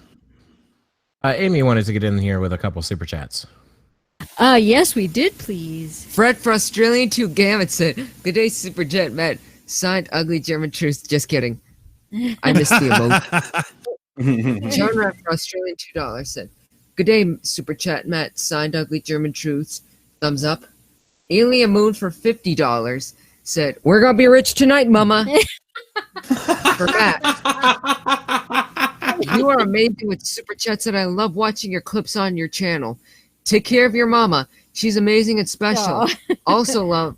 Aimee wanted to get in here with a couple super chats. Yes, we did, please. Fred for Australian 2 Gamut said, "Good day, Super Jet Matt. Signed, Ugly German Truth." Just kidding. I missed the emoji. John Rapp for Australian $2 said, Good day, Super Chat Matt. Signed Ugly German Truths. Thumbs up. Alien Moon for $50 said, "We're gonna be rich tonight, Mama." For Matt, you are amazing with Super Chats, and I love watching your clips on your channel. Take care of your mama. She's amazing and special. Also love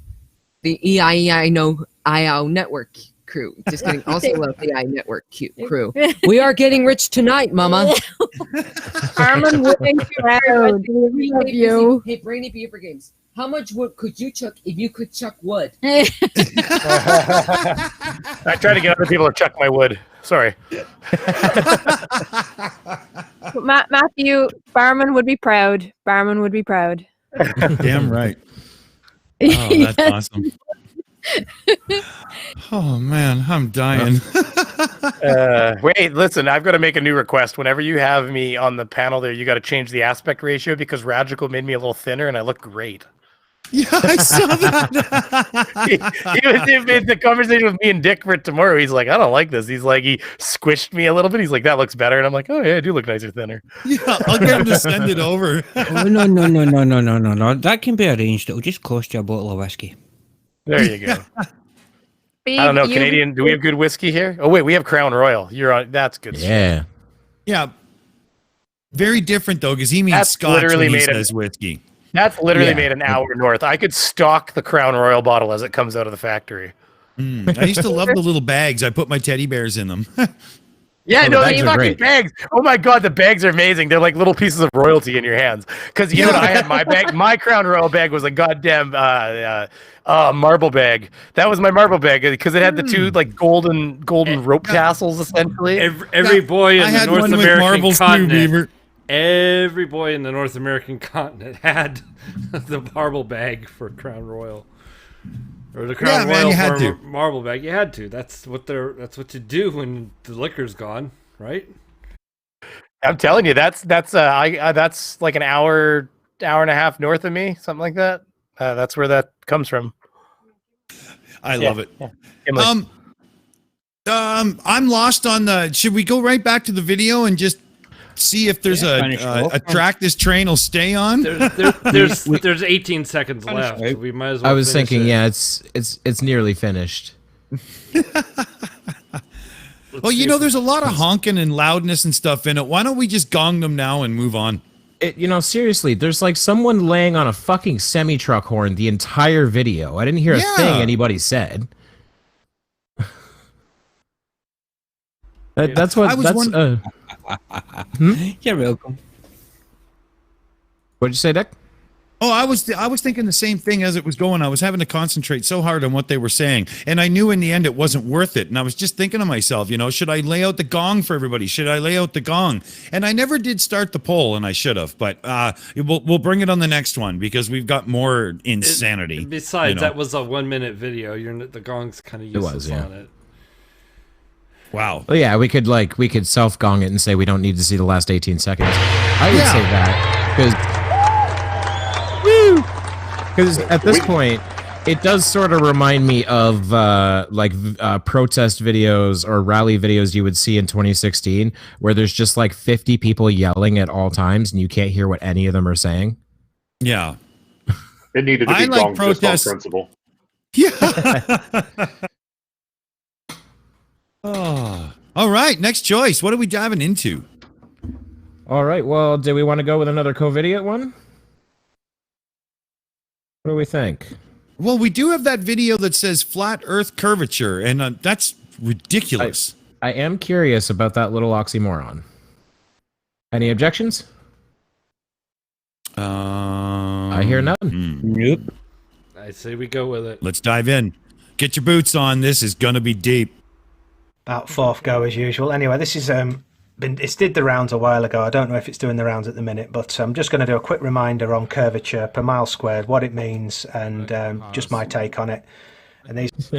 the EiE Network crew. Just kidding. Also love the EiE Network crew. We are getting rich tonight, Mama. Armin would be proud. We love you. Hey, Brainy Beaver Games. How much wood could you chuck if you could chuck wood? I try to get other people to chuck my wood. Sorry. Matthew, Barman would be proud. Barman would be proud. Damn right. Oh, that's awesome. Oh man, I'm dying. Wait, listen, I've got to make a new request. Whenever you have me on the panel there, you got to change the aspect ratio because Radical made me a little thinner and I look great. Yeah, I saw that. he made the conversation with me and Dick for tomorrow. He's like, I don't like this. He's like, he squished me a little bit. He's like, that looks better. And I'm like, oh yeah, I do look nicer thinner. Yeah, I'll get him to send it over. Oh, no. That can be arranged. It'll just cost you a bottle of whiskey. There you go. I don't know, Canadian. Do we have good whiskey here? Oh wait, we have Crown Royal. You're on. That's good. Yeah. Stuff. Yeah. Very different though, because he means That's Scotch literally when he made says whiskey. That's literally made an hour north. I could stock the Crown Royal bottle as it comes out of the factory. I used to love the little bags. I put my teddy bears in them. Yeah, no, these are fucking great. bags. Oh my god, the bags are amazing. They're like little pieces of royalty in your hands. Because you know what I had my bag. My Crown Royal bag was a goddamn marble bag. That was my marble bag because it had the two like golden rope tassels essentially. Every boy in the North American marbles continent. too, Beaver. Every boy in the North American continent had the marble bag for Crown Royal, or the Crown Royal for marble bag. You had to. That's what you do when the liquor's gone, right? I'm telling you, that's like an hour and a half north of me, something like that. That's where that comes from. I love it. Yeah. I'm lost on the. Should we go right back to the video and just see if there's a track this train will stay on? There's 18 seconds left. We might as well. I was thinking, it's nearly finished. Well, you know, there's a lot of honking and loudness and stuff in it. Why don't we just gong them now and move on? Seriously, there's like someone laying on a fucking semi-truck horn the entire video. I didn't hear a thing anybody said. That's what. You're welcome. What'd you say, Dick? Oh, I was thinking the same thing as it was going. I was having to concentrate so hard on what they were saying, and I knew in the end it wasn't worth it. And I was just thinking to myself, should I lay out the gong for everybody? Should I lay out the gong? And I never did start the poll, and I should have. But we'll bring it on the next one because we've got more insanity. Besides, that was a 1 minute video. The gong's kind of useless on it. Wow. Well, yeah, we could self gong it and say we don't need to see the last 18 seconds. I would say that because at this point, it does sort of remind me of protest videos or rally videos you would see in 2016, where there's just like 50 people yelling at all times and you can't hear what any of them are saying. Yeah, it needed to be gong just on principle. Yeah. Oh, all right. Next choice. What are we diving into? All right. Well, do we want to go with another COVID one? What do we think? Well, we do have that video that says flat Earth curvature, and that's ridiculous. I am curious about that little oxymoron. Any objections? I hear none. Nope. I say we go with it. Let's dive in. Get your boots on. This is gonna be deep. About fourth go as usual. Anyway, this is it did the rounds a while ago. I don't know if it's doing the rounds at the minute, but I'm just going to do a quick reminder on curvature per mile squared, what it means, and just my take on it. And these,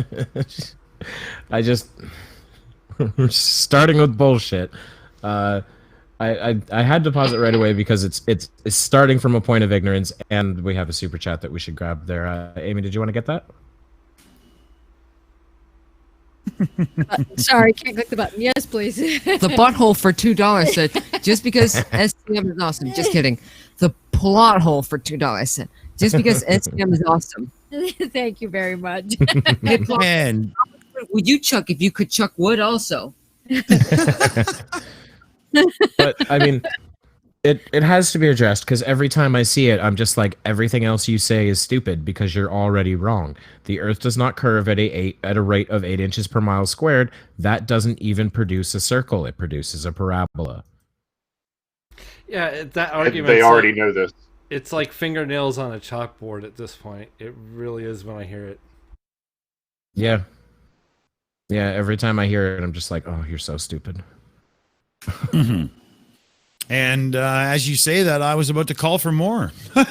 we're starting with bullshit. I had to pause it right away because it's starting from a point of ignorance, and we have a super chat that we should grab there. Aimee, did you want to get that? Sorry, can't click the button. Yes, please. The butthole for $2 said, just because STM is awesome. Just kidding. The plot hole for $2 said, just because STM is awesome. Thank you very much. And would you chuck if you could chuck wood also? But I mean, it has to be addressed because every time I see it, I'm just like, everything else you say is stupid because you're already wrong. The Earth does not curve at a rate of 8 inches per mile squared. That doesn't even produce a circle. It produces a parabola. Yeah, that argument. They already know this. It's like fingernails on a chalkboard at this point. It really is when I hear it. Yeah. Yeah, every time I hear it, I'm just like, oh, you're so stupid. Mm-hmm. And as you say that, I was about to call for more. All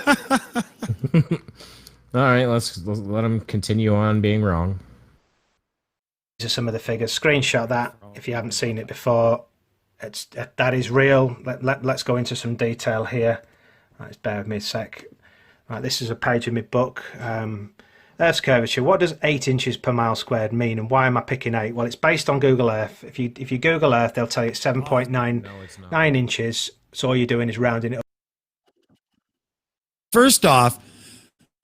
right, let's let him continue on being wrong. These are some of the figures. Screenshot that if you haven't seen it before. That is real. Let's go into some detail here. Right, just bear with me a sec. Right, this is a page of my book. Earth's curvature. What does 8 inches per mile squared mean, and why am I picking 8? Well, it's based on Google Earth. If you Google Earth, they'll tell you it's 7.9 inches. So all you're doing is rounding it up. First off,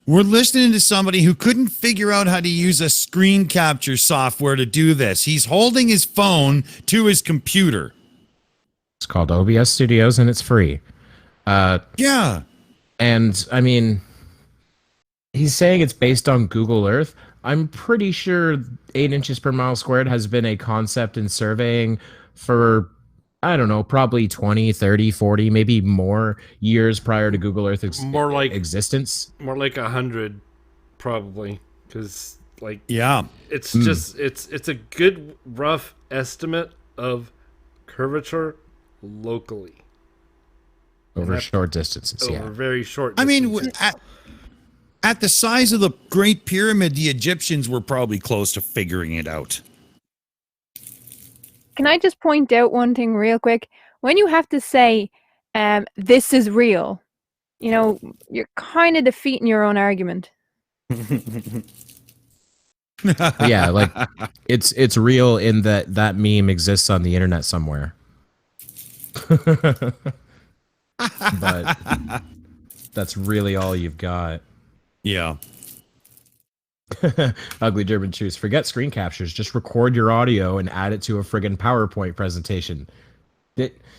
we're listening to somebody who couldn't figure out how to use a screen capture software to do this. He's holding his phone to his computer. It's called OBS Studios, and it's free. Yeah. And, I mean, he's saying it's based on Google Earth. I'm pretty sure 8 inches per mile squared has been a concept in surveying for, I don't know, probably 20, 30, 40, maybe more years prior to Google Earth existence. More like 100, probably. Because, like, yeah, it's just, it's a good rough estimate of curvature locally. Over short distances, over very short distances. I mean, at the size of the Great Pyramid, the Egyptians were probably close to figuring it out. Can I just point out one thing real quick? When you have to say, this is real, you know, you're kind of defeating your own argument. Yeah, like, it's real in that meme exists on the internet somewhere. But that's really all you've got. Yeah. Ugly German Choose. Forget screen captures. Just record your audio and add it to a friggin' PowerPoint presentation.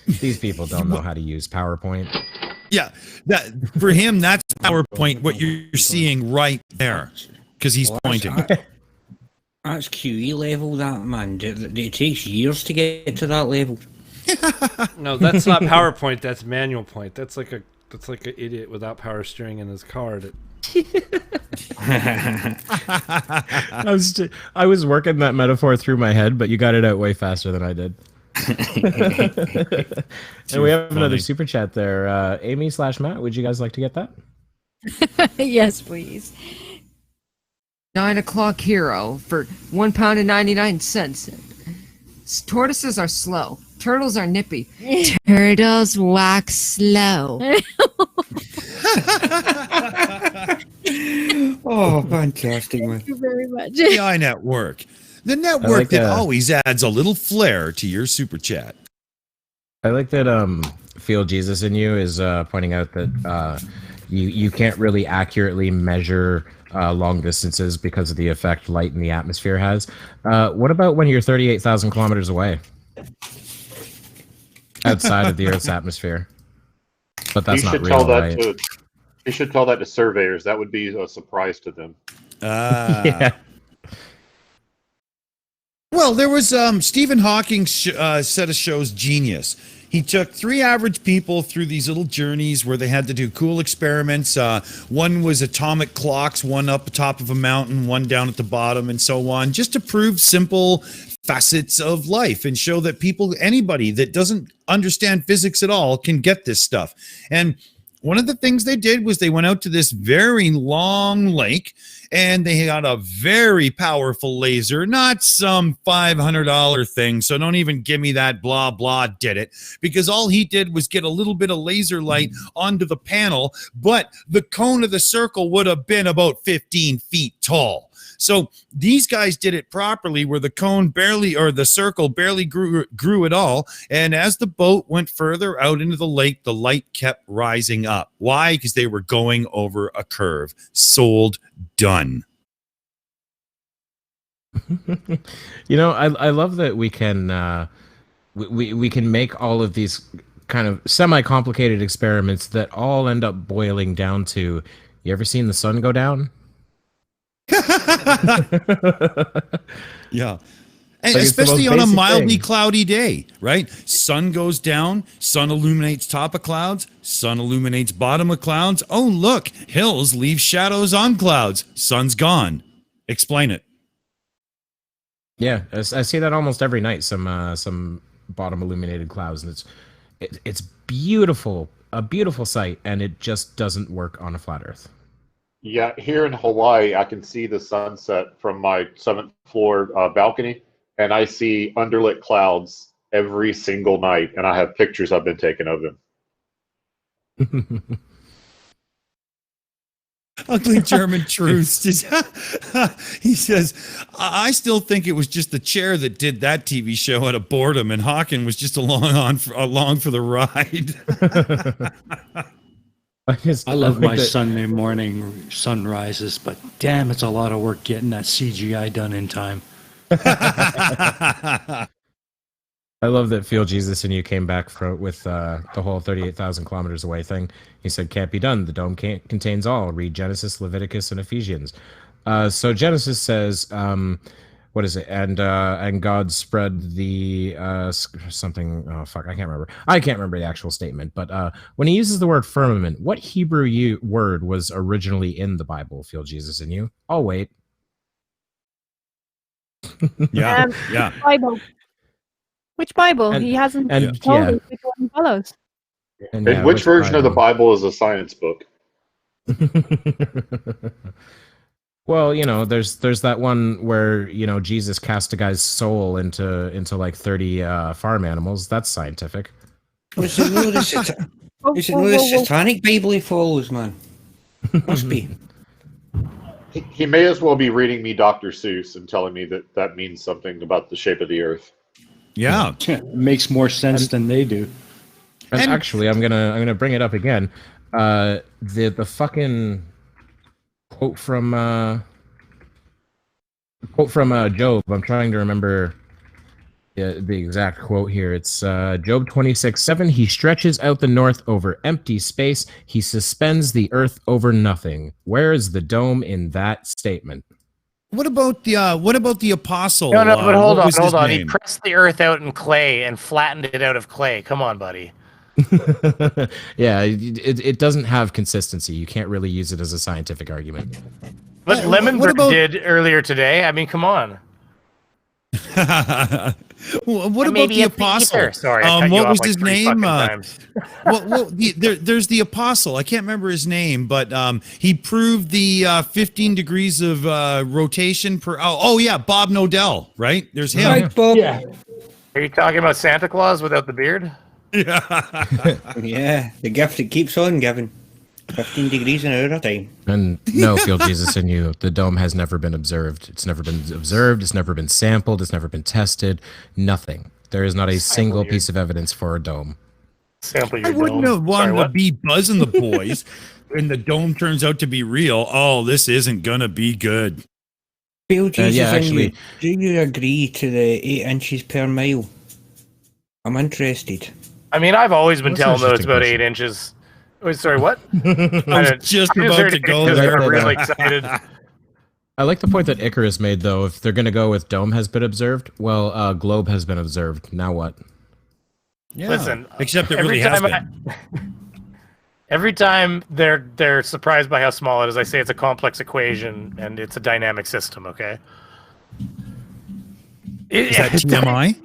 These people don't know how to use PowerPoint. Yeah, for him, that's PowerPoint, what you're seeing right there, because he's pointing. That's QE level, that, man. It takes years to get to that level. No, that's not PowerPoint. That's manual point. That's like an idiot without power steering in his car. I was working that metaphor through my head, but you got it out way faster than I did. And we have another super chat there. Aimee/Matt, would you guys like to get that? Yes, please. 9 o'clock hero for £1.99. Tortoises are slow. Turtles are nippy. Turtles walk slow. Oh, fantastic, man. Thank you very much. The EiE Network. The network that always adds a little flair to your super chat. I like that Feel Jesus in You is pointing out that you can't really accurately measure long distances because of the effect light in the atmosphere has. What about when you're 38,000 kilometers away? Outside of the Earth's atmosphere. But that's not real, right? You should tell that to surveyors. That would be a surprise to them. Yeah. Well, there was Stephen Hawking's set of shows, Genius. He took 3 average people through these little journeys where they had to do cool experiments. One was atomic clocks, one up top of a mountain, one down at the bottom, and so on, just to prove simple facets of life and show that anybody that doesn't understand physics at all can get this stuff. And one of the things they did was they went out to this very long lake and they got a very powerful laser, not some $500 thing. So don't even give me that blah, blah, did it. Because all he did was get a little bit of laser light onto the panel, but the cone of the circle would have been about 15 feet tall. So these guys did it properly, where the cone barely, or the circle barely grew at all. And as the boat went further out into the lake, the light kept rising up. Why? Because they were going over a curve. Sold. Done. You know, I love that we can we can make all of these kind of semi-complicated experiments that all end up boiling down to, you ever seen the sun go down? Yeah. And especially on a mildly cloudy day, right? Sun goes down, sun illuminates top of clouds, sun illuminates bottom of clouds. Oh, look, hills leave shadows on clouds. Sun's gone. Explain it. Yeah, I see that almost every night. Some bottom illuminated clouds, and it's beautiful, a beautiful sight, and it just doesn't work on a flat Earth. Yeah, here in Hawaii, I can see the sunset from my 7th floor balcony, and I see underlit clouds every single night, and I have pictures I've been taking of them. Ugly German truths. He says, I still think it was just the chair that did that TV show out of boredom, and Hawken was just along for the ride. I love my Sunday morning sunrises, but damn, it's a lot of work getting that CGI done in time. I love that Feel Jesus and you came back with the whole 38,000 kilometers away thing. He said, can't be done. The dome contains all. Read Genesis, Leviticus, and Ephesians. So Genesis says, what is it? And God spread the something. Oh fuck, I can't remember. I can't remember the actual statement. But when he uses the word firmament, what Hebrew word was originally in the Bible? Feel Jesus in you. I'll wait. Yeah, yeah. Bible. Which Bible? He hasn't told us which one he follows. And which version of the Bible is a science book? Well, you know, there's that one where, you know, Jesus cast a guy's soul into like 30 farm animals. That's scientific. Is it no the satanic Bible he follows, man? Must be. He may as well be reading me Dr. Seuss and telling me that means something about the shape of the Earth. Yeah, it makes more sense than they do. And actually, I'm gonna bring it up again. The fucking quote from Job. I'm trying to remember the exact quote here. It's Job 26:7. He stretches out the north over empty space. He suspends the earth over nothing. Where is the dome in that statement? What about the apostle? No, but hold on. Name? He pressed the earth out in clay and flattened it out of clay. Come on, buddy. Yeah, it doesn't have consistency. You can't really use it as a scientific argument. But Lemonberg did earlier today. I mean, come on. What about the apostle? Sorry, what was his name? There's the apostle. I can't remember his name, but he proved the 15 degrees of rotation per. Oh yeah, Bob Nodell. Right? There's him. Right, Bob. Yeah. Are you talking about Santa Claus without the beard? Yeah. Yeah, the gift that keeps on giving. 15 degrees an hour at a time. And no, Feel Jesus in you. The dome has never been observed. It's never been observed. It's never been sampled. It's never been tested. Nothing. There is not a single piece of evidence for a dome. Sample your I wouldn't dome. have wanted to be buzzing the boys when the dome turns out to be real. Oh, this isn't gonna be good. Feel Jesus yeah, in actually, you. Do you agree to the 8 inches per mile? I'm interested. I mean, I've always been telling them it's about question. 8 inches. Wait, sorry, what? I was just about to go because there. I'm really excited. I like the point that Icarus made, though. If they're going to go with dome has been observed, well, globe has been observed. Now what? Yeah. Listen, except it really has been. Every time they're surprised by how small it is, I say it's a complex equation and it's a dynamic system. Okay. Is that TMI?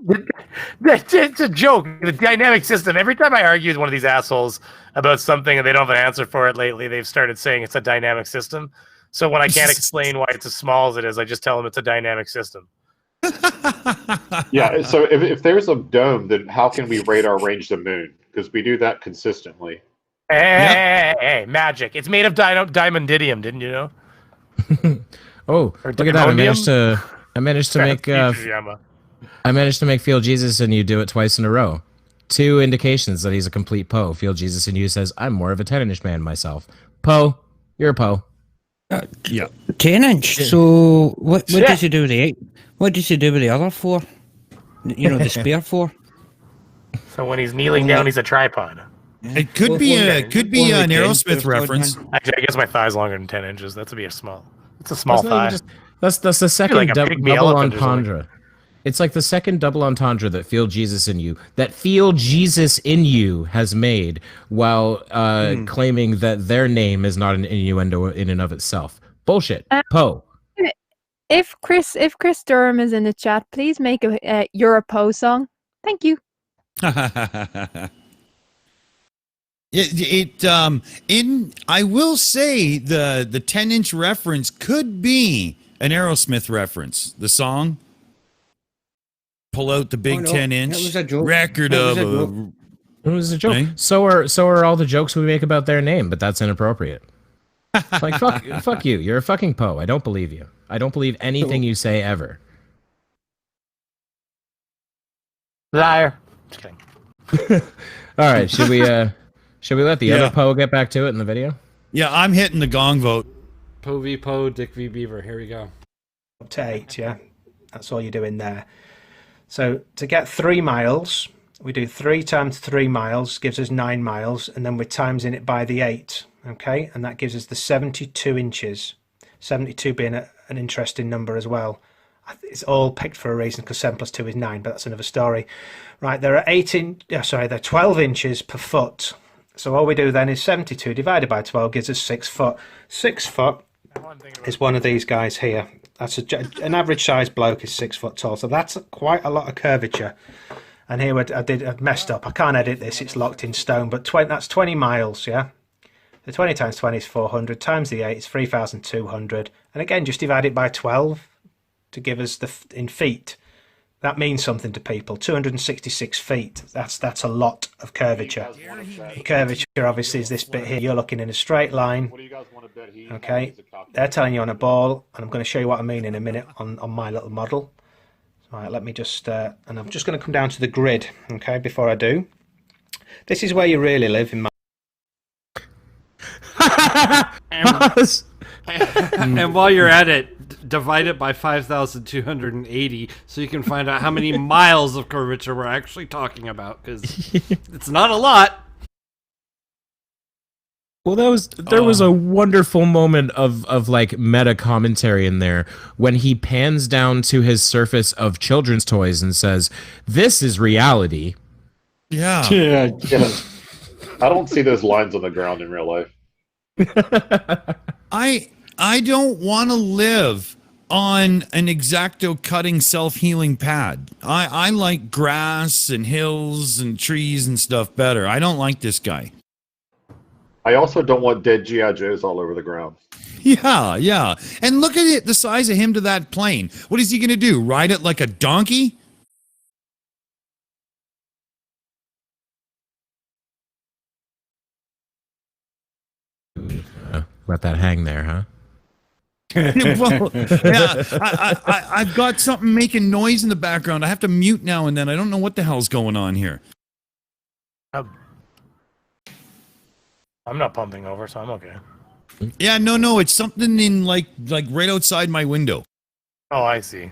It's a joke. The dynamic system. Every time I argue with one of these assholes about something and they don't have an answer for it lately, they've started saying it's a dynamic system. So when I can't explain why it's as small as it is, I just tell them it's a dynamic system. Yeah, so if there's a dome, then how can we radar range the moon? Because we do that consistently. Hey, magic. It's made of diamondidium, didn't you know? Oh, Or look at that! Dimonium? I managed to make Fujiyama. I managed to make Feel Jesus and You do it twice in a row. 2 indications that he's a complete Poe. Feel Jesus and You says, I'm more of a 10-inch man myself. Poe, you're a Poe. Yeah. 10-inch. So what does he do with the 8? What does he do with the other 4? You know, the spare 4. So when he's kneeling down, he's a tripod. It could be an Aerosmith reference. Actually, I guess my thigh's longer than 10 inches. That's a small. It's a small thigh. That's the second like a pygmy double elephant or something. entendre. It's like the second double entendre that Feel Jesus in You has made, while claiming that their name is not an innuendo in and of itself. Bullshit. Poe. If Chris Durham is in the chat, please make a You're a Poe song. Thank you. I will say the 10-inch reference could be an Aerosmith reference. The song, pull out the big 10-inch record of. It was a joke. Right? So are all the jokes we make about their name, but that's inappropriate. Like fuck you. You're a fucking Poe. I don't believe you. I don't believe anything you say ever. Liar. Just kidding. All right, should we let the other Poe get back to it in the video? Yeah, I'm hitting the gong vote. Poe v. Poe, Dick v. Beaver. Here we go. Up to 8, yeah. That's all you're doing there. So to get 3 miles, we do 3 times 3 miles, gives us 9 miles, and then we're timesing it by the 8, okay? And that gives us the 72 inches. 72 being an interesting number as well. It's all picked for a reason because 7 plus 2 is 9, but that's another story. Right, there are 12 inches per foot. So all we do then is 72 divided by 12 gives us 6 foot. 6 foot is one of these guys here. That's an average sized bloke is 6 foot tall. So that's quite a lot of curvature. And here I messed up. I can't edit this. It's locked in stone. But that's 20 miles, yeah? So 20 times 20 is 400. Times the 8 is 3,200. And again, just divide it by 12 to give us in feet. That means something to people. 266 feet. That's a lot of curvature. The curvature obviously is this bit here. You're looking in a straight line. Okay. They're telling you on a ball, and I'm going to show you what I mean in a minute on my little model. All right, let me just and I'm just going to come down to the grid, okay, before I do. This is where you really live in my And while you're at it, divide it by 5,280 so you can find out how many miles of curvature we're actually talking about, because it's not a lot. Well, there was a wonderful moment of like meta commentary in there when he pans down to his surface of children's toys and says, "This is reality." Yeah. I don't see those lines on the ground in real life. I don't want to live on an X-Acto cutting self-healing pad. I like grass and hills and trees and stuff better. I don't like this guy. I also don't want dead G.I. Joes all over the ground. Yeah. And look at it, the size of him to that plane. What is he going to do? Ride it like a donkey? Let that hang there, huh? Well, yeah, I've got something making noise in the background. I have to mute now and then. I don't know what the hell's going on here. I'm not pumping over, so I'm okay. Yeah, no, it's something in like right outside my window. Oh, I see.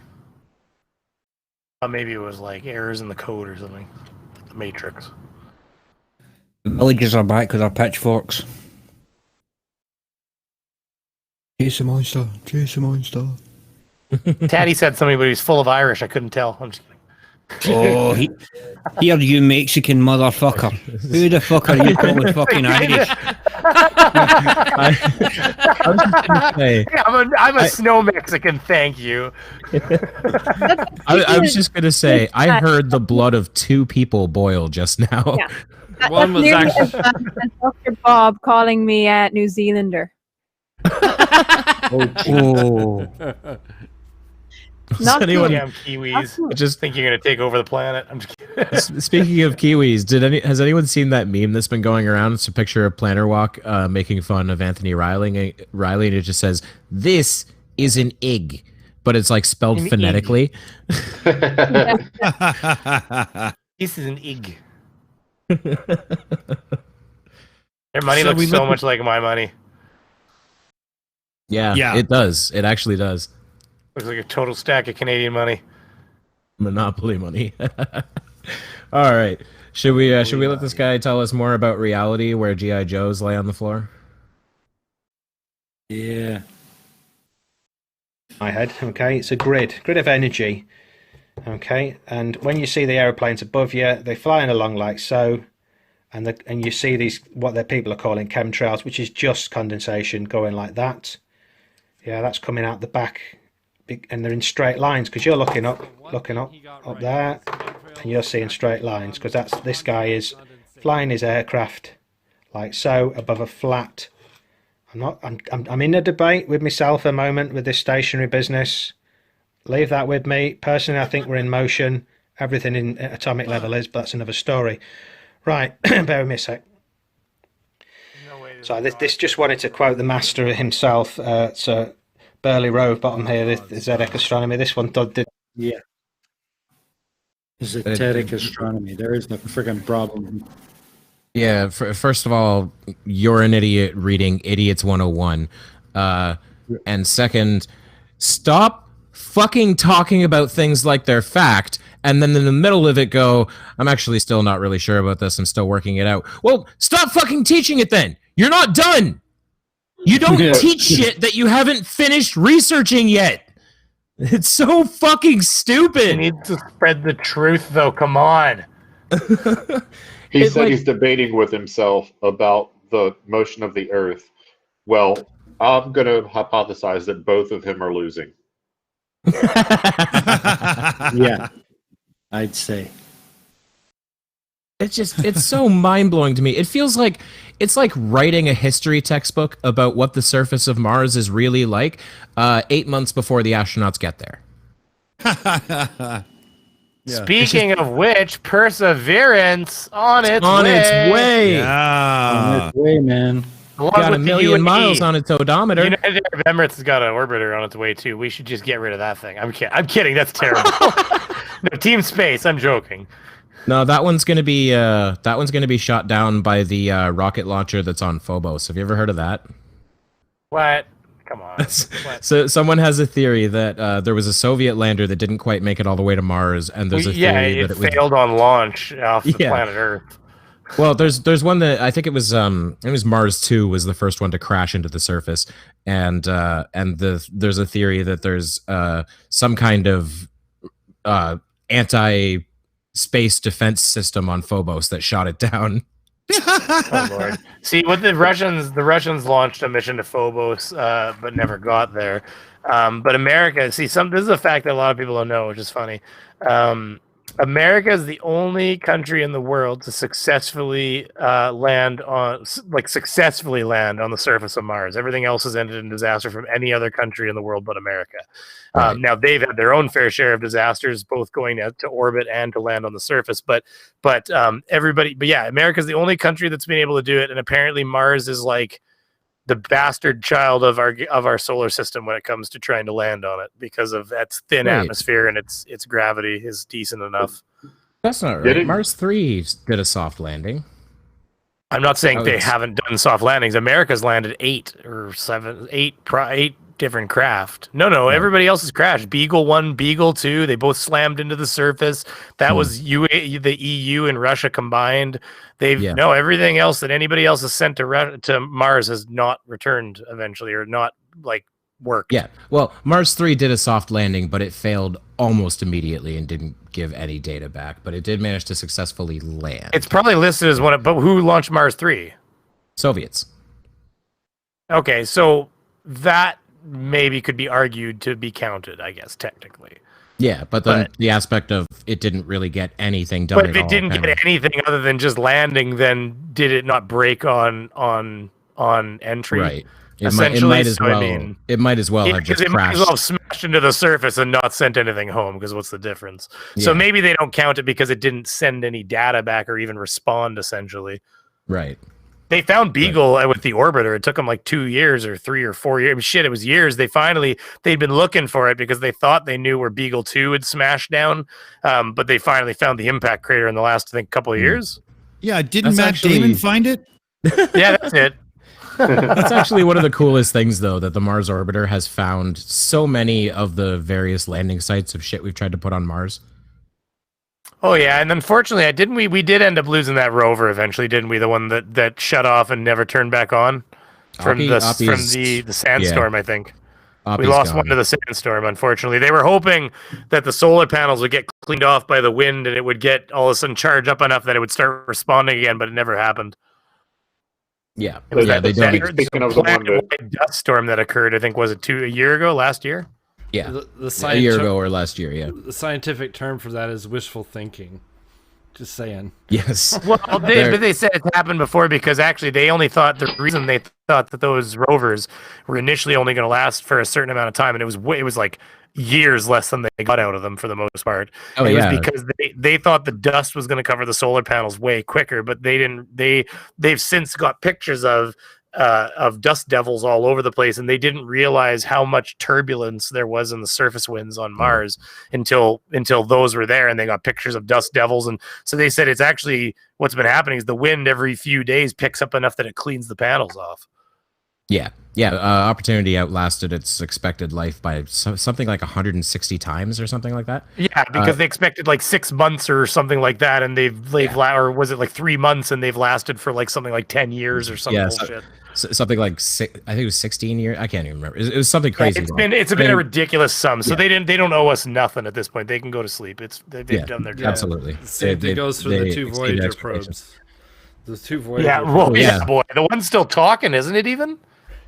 Maybe it was like errors in the code or something. The Matrix. The villagers are back with their pitchforks. Chase a monster, chase a monster. Tatty said something, but he's full of Irish. I couldn't tell. I'm just kidding. Oh, here you Mexican motherfucker. Who the fuck are you calling fucking Irish? I'm a snow Mexican, thank you. I was just going to say, I heard the blood of 2 people boil just now. Yeah. One was actually... Dr. Bob calling me a New Zealander. Oh. Not anyone damn Kiwis. Just think you're gonna take over the planet. I'm just kidding. Speaking of Kiwis, has anyone seen that meme that's been going around? It's a picture of Planner Walk making fun of Anthony Riley, and it just says, "This is an ig, but it's like spelled An phonetically. This is an ig. Their money So we looks so look- much like my money. Yeah, it does. It actually does. Looks like a total stack of Canadian money. Monopoly money. All right. Should we let this guy tell us more about reality where G.I. Joes lay on the floor? Yeah. My head. Okay, it's a grid of energy. Okay, and when you see the aeroplanes above you, they're flying along like so, and you see these what their people are calling chemtrails, which is just condensation going like that. Yeah, that's coming out the back, and they're in straight lines because you're looking up there, and you're seeing straight lines because this guy is flying his aircraft like so above a flat. I'm in a debate with myself a moment with this stationary business. Leave that with me. Personally, I think we're in motion. Everything in atomic level is, but that's another story. Right, bear with me a sec. So this just wanted to quote the master himself. It's Burley Rove bottom here, the Zedek Astronomy. This one did. Yeah. Esoteric astronomy. There is no friggin' problem. Yeah, first of all, you're an idiot reading Idiots 101. And second, stop fucking talking about things like they're fact, and then in the middle of it go, I'm actually still not really sure about this, I'm still working it out. Well, stop fucking teaching it then! You're not done! You don't teach shit that you haven't finished researching yet! It's so fucking stupid! You need to spread the truth, though, come on! He said he's debating with himself about the motion of the Earth. Well, I'm going to hypothesize that both of them are losing. Yeah, I'd say. It's so mind-blowing to me. It feels like it's like writing a history textbook about what the surface of Mars is really like 8 months before the astronauts get there. Yeah. Speaking of which, Perseverance on its way. Yeah. On its way, man. Got a million miles on its odometer. United Arab Emirates has got an orbiter on its way too. We should just get rid of that thing. I'm kidding. That's terrible. No, Team Space. I'm joking. No, that one's gonna be shot down by the rocket launcher that's on Phobos. Have you ever heard of that? What? Come on. So someone has a theory that there was a Soviet lander that didn't quite make it all the way to Mars, and there's a theory that it failed on launch off the planet Earth. Well, there's one that I think it was Mars 2 was the first one to crash into the surface, and there's a theory that there's some kind of anti-space defense system on Phobos that shot it down. Oh Lord! See, what the Russians launched a mission to Phobos, but never got there. But America, this is a fact that a lot of people don't know, which is funny. America is the only country in the world to successfully land on the surface of Mars. Everything else has ended in disaster from any other country in the world but America. Right. Now they've had their own fair share of disasters, both going out to orbit and to land on the surface. But America is the only country that's been able to do it, and apparently Mars is like the bastard child of our solar system when it comes to trying to land on it because of its thin atmosphere and its gravity is decent enough. That's not right. Mars 3 did a soft landing. I'm not saying they haven't done soft landings. America's landed 8 different craft. No, everybody else has crashed. Beagle 1, Beagle 2, they both slammed into the surface. That was the EU and Russia combined. Everything else that anybody else has sent to Mars has not returned eventually, or not worked. Yeah. Well, Mars 3 did a soft landing, but it failed almost immediately and didn't give any data back, but it did manage to successfully land. It's probably listed as but who launched Mars 3? Soviets. Okay, so that maybe could be argued to be counted, I guess, technically. Yeah, but then the aspect of it didn't really get anything done. But if it didn't get anything other than just landing, then did it not break on entry? Right. It might as well have just crashed. It might as well have smashed into the surface and not sent anything home, because what's the difference? Yeah. So maybe they don't count it because it didn't send any data back or even respond, essentially. Right. They found Beagle with the orbiter. It took them like 2 years or 3 or 4 years. Shit, it was years. They'd been looking for it because they thought they knew where Beagle 2 had smashed down. But they finally found the impact crater in the last, I think, couple of years. Yeah, didn't Matt Damon find it? Yeah, that's it. That's actually one of the coolest things, though, that the Mars orbiter has found so many of the various landing sites of shit we've tried to put on Mars. Oh yeah, and unfortunately, we did end up losing that rover eventually, didn't we? The one that shut off and never turned back on from the sandstorm, I think. We lost one to the sandstorm. Unfortunately, they were hoping that the solar panels would get cleaned off by the wind and it would get all of a sudden charged up enough that it would start responding again, but it never happened. Yeah, it was they that dust storm that occurred. I think was it a year ago, last year. Yeah, a year ago or last year, yeah. The scientific term for that is wishful thinking. Just saying. Yes. Well, they said it happened before because actually they only thought the reason they thought that those rovers were initially only going to last for a certain amount of time, and it was like years less than they got out of them for the most part. Oh, it yeah. was because they thought the dust was going to cover the solar panels way quicker, but they didn't. They've since got pictures of dust devils all over the place, and they didn't realize how much turbulence there was in the surface winds on Mars until those were there, and they got pictures of dust devils. And so they said it's actually what's been happening is the wind every few days picks up enough that it cleans the panels off. Yeah. Opportunity outlasted its expected life by something like 160 times or something like that. Yeah, because they expected like 6 months or something like that, and or was it like 3 months, and they've lasted for like something like 10 years or some bullshit. Something like I think it was 16 years. I can't even remember. It was something crazy. It's been a ridiculous sum. So they don't owe us nothing at this point. They can go to sleep. They've done their job. Absolutely. The same thing goes for the 2 Voyager probes. The 2 Voyager probes. Boy. The one's still talking, isn't it even?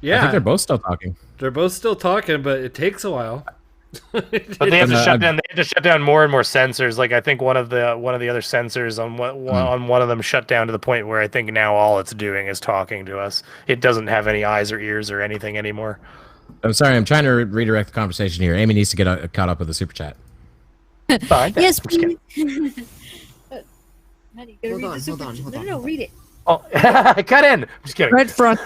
Yeah. I think they're both still talking. They're both still talking, but it takes a while. But they have to shut down. They have to shut down more and more sensors. Like I think one of the other sensors on one of them shut down to the point where I think now all it's doing is talking to us. It doesn't have any eyes or ears or anything anymore. I'm sorry. I'm trying to redirect the conversation here. Aimee needs to get caught up with the super chat. Fine. Yes, please. Honey, hold on. No, read it. Oh, cut in. Just kidding. Fred Frost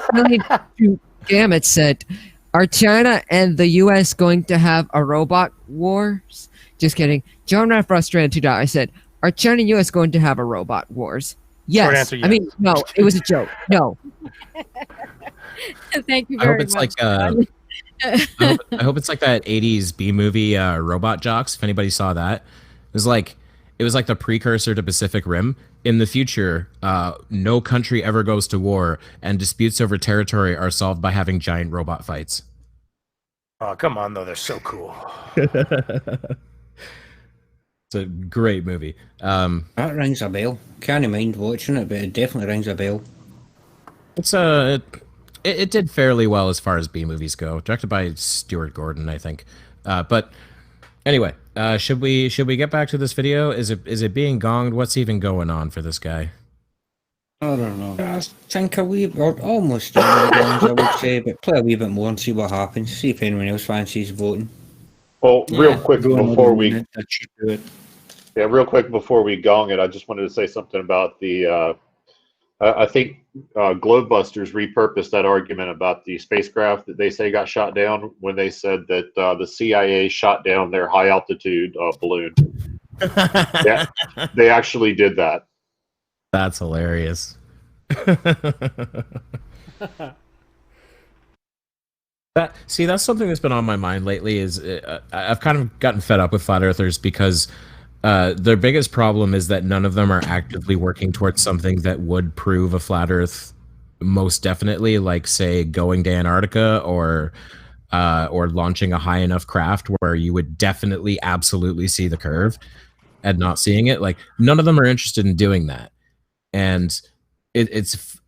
Gamut said, "Are China and the U.S. going to have a robot wars?" Just kidding. John Raff Frustrated 2. I said, "Are China and U.S. going to have a robot wars?" Yes. Short answer, yes. I mean, no, it was a joke. No. Thank you very much. I hope it's like that 80s B movie Robot Jocks. If anybody saw that, it was like the precursor to Pacific Rim. In the future, no country ever goes to war, and disputes over territory are solved by having giant robot fights. Oh, come on, though. They're so cool. It's a great movie. That rings a bell. Can't mind watching it, but it definitely rings a bell. It's it did fairly well as far as B movies go. Directed by Stuart Gordon, I think. But anyway, should we get back to this video? Is it being gonged? What's even going on for this guy? I don't know. I think we're almost done with the games, I would say, but play a wee bit more and see what happens. See if anyone else fancies voting. Well, real quick before we that should do it. Yeah, real quick before we gong it, I just wanted to say something about the. I think Globebusters repurposed that argument about the spacecraft that they say got shot down when they said that the CIA shot down their high altitude balloon. Yeah, they actually did that. That's hilarious. That's something that's been on my mind lately. Is I've kind of gotten fed up with flat earthers because their biggest problem is that none of them are actively working towards something that would prove a flat Earth most definitely, like say going to Antarctica or launching a high enough craft where you would definitely absolutely see the curve and not seeing it. Like none of them are interested in doing that. And it's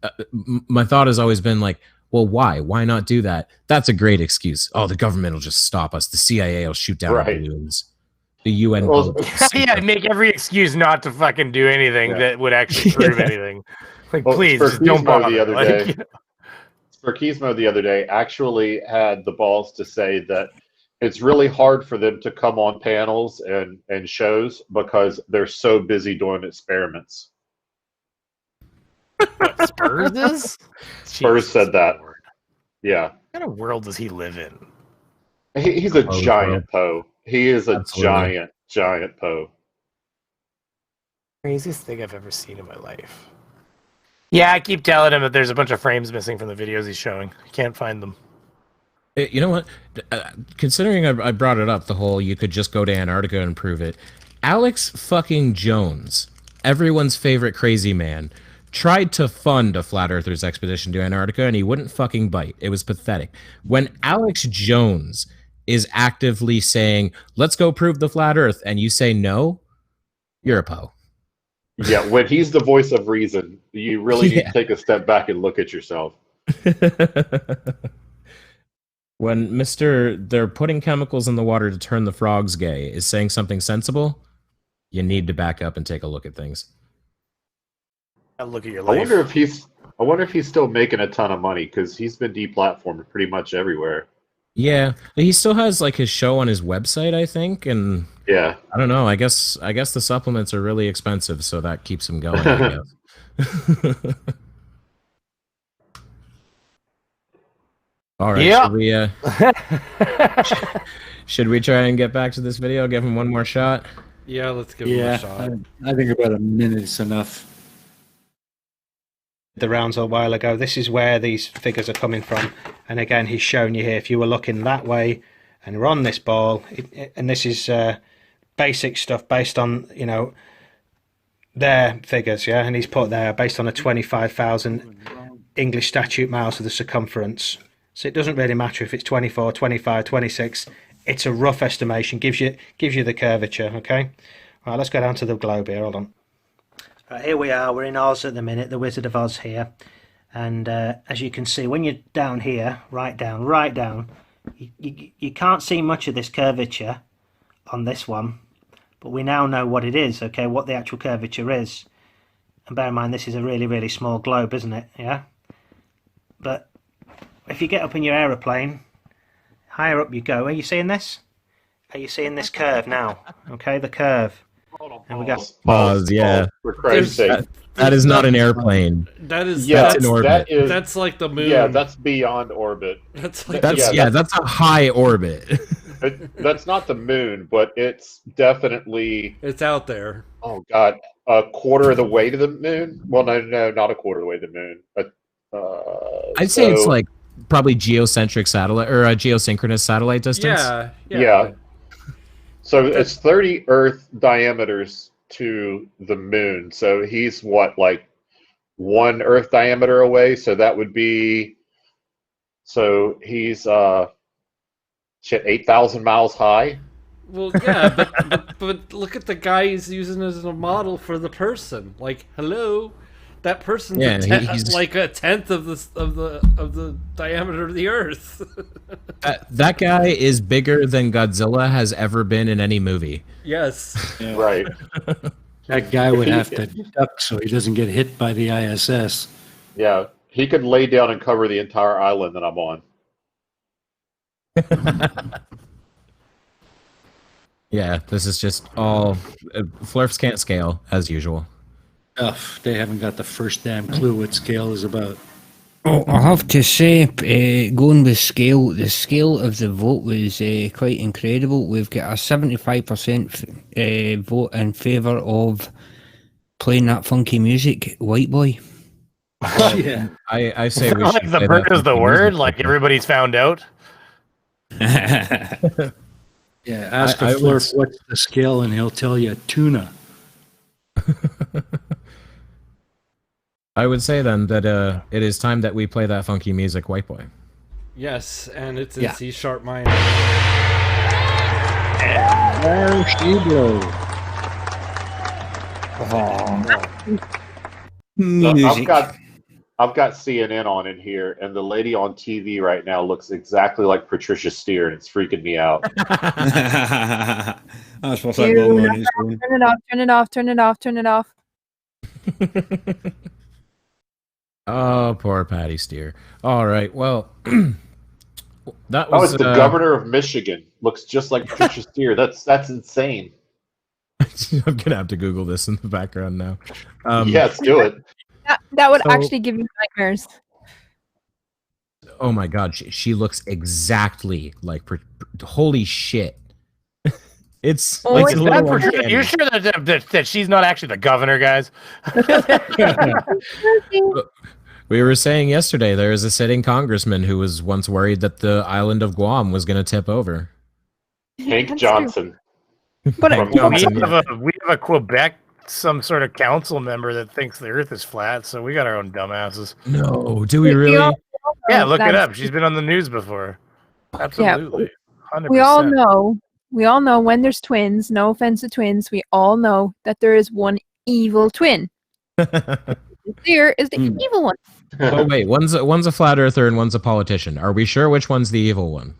my thought has always been like, well, why? Why not do that? That's a great excuse. Oh, the government will just stop us. The CIA will shoot down balloons. The UN. Make every excuse not to fucking do anything that would actually prove anything. Like, please, just don't bother. Sarcasmo the other day actually had the balls to say that it's really hard for them to come on panels and shows because they're so busy doing experiments. What, Spurs is? Spurs said that. Yeah. What kind of world does he live in? He's a giant Poe. He is a Absolutely. giant Poe. Craziest thing I've ever seen in my life. Yeah, I keep telling him that there's a bunch of frames missing from the videos he's showing. I can't find them. You know what? Considering I brought it up, the whole you could just go to Antarctica and prove it. Alex fucking Jones, everyone's favorite crazy man, tried to fund a flat earthers expedition to Antarctica and he wouldn't fucking bite. It was pathetic. When Alex Jones is actively saying, let's go prove the flat earth, and you say no, you're a Poe. Yeah, when he's the voice of reason, you really need to take a step back and look at yourself. When Mr. They're putting chemicals in the water to turn the frogs gay is saying something sensible, you need to back up and take a look at things. Look at your I life. wonder if he's still making a ton of money because he's been deplatformed pretty much everywhere. Yeah, he still has like his show on his website, I think, and yeah, I don't know. I guess the supplements are really expensive, so that keeps him going. I guess. All right, yeah. Should we try and get back to this video? Give him one more shot. Yeah, let's give him a shot. I think about a minute is enough. The rounds a while ago. This is where these figures are coming from, and again, he's showing you here. If you were looking that way and we're on this ball, and this is basic stuff based on their figures, yeah, and he's put there based on a 25,000 English statute miles of the circumference. So it doesn't really matter if it's 24, 25, 26. It's a rough estimation. Gives you the curvature. Okay. All right. Let's go down to the globe here. Hold on. Right, here we are. We're in Oz at the minute. The Wizard of Oz here, and as you can see, when you're down here, right down, you can't see much of this curvature on this one, but we now know what it is. Okay, what the actual curvature is, and bear in mind this is a really, really small globe, isn't it? Yeah. But if you get up in your aeroplane, higher up you go. Are you seeing this? Are you seeing this curve now? Okay, the curve. And we got pause. Yeah, for Christ's sake. That is not an airplane. That's an orbit. That's like the moon. Yeah, that's beyond orbit. That's like that's a high orbit. That's not the moon, but it's definitely out there. Oh God, a quarter of the way to the moon? Well, no, not a quarter of the way to the moon. I'd say it's like probably geocentric satellite or a geosynchronous satellite distance. Yeah. So it's 30 Earth diameters to the moon. So he's what, like 1 Earth diameter away? So that would be. So he's 8,000 miles high. Well, yeah, but look at the guy he's using as a model for the person. Like, hello. That person's he's like a tenth of the diameter of the Earth. that guy is bigger than Godzilla has ever been in any movie. Yes. Yeah. Right. That guy would have to duck so he doesn't get hit by the ISS. Yeah, he could lay down and cover the entire island that I'm on. Yeah, this is just all Flurfs can't scale as usual. They haven't got the first damn clue what scale is about. Oh, I have to say, going with scale, the scale of the vote was quite incredible. We've got a 75% vote in favour of playing that funky music, White Boy. Yeah, I say we like should the play bird that is the funky word. music. Like everybody's found out. Yeah, ask a Flurf what's the scale and he'll tell you tuna. I would say then that it is time that we play that funky music, White Boy. Yes, and it's in C# minor. There she blows. I've got CNN on in here, and the lady on TV right now looks exactly like Patricia Steer, and it's freaking me out. That's what's that going on. Turn it off. Oh, poor Patty Steer. All right, well, that was. Oh, it's the governor of Michigan. Looks just like Patricia Steer. That's insane. I'm gonna have to Google this in the background now. Yes, do it. That would So- actually give you nightmares. Oh my god, she looks exactly like. Holy shit! It's Oh, like it's a little that uncanny. You're sure that she's not actually the governor, guys? We were saying yesterday there is a sitting congressman who was once worried that the island of Guam was going to tip over. Hank That's Johnson. But From we Johnson, have a Quebec, some sort of council member that thinks the Earth is flat, so we got our own dumbasses. No, do we really? Yeah, look it That's- up. She's been on the news before. Absolutely. 100%. We all know. We all know when there's twins. No offense to twins. We all know that there is one evil twin. There is the evil one. Oh wait, one's a flat earther and one's a politician. Are we sure which one's the evil one?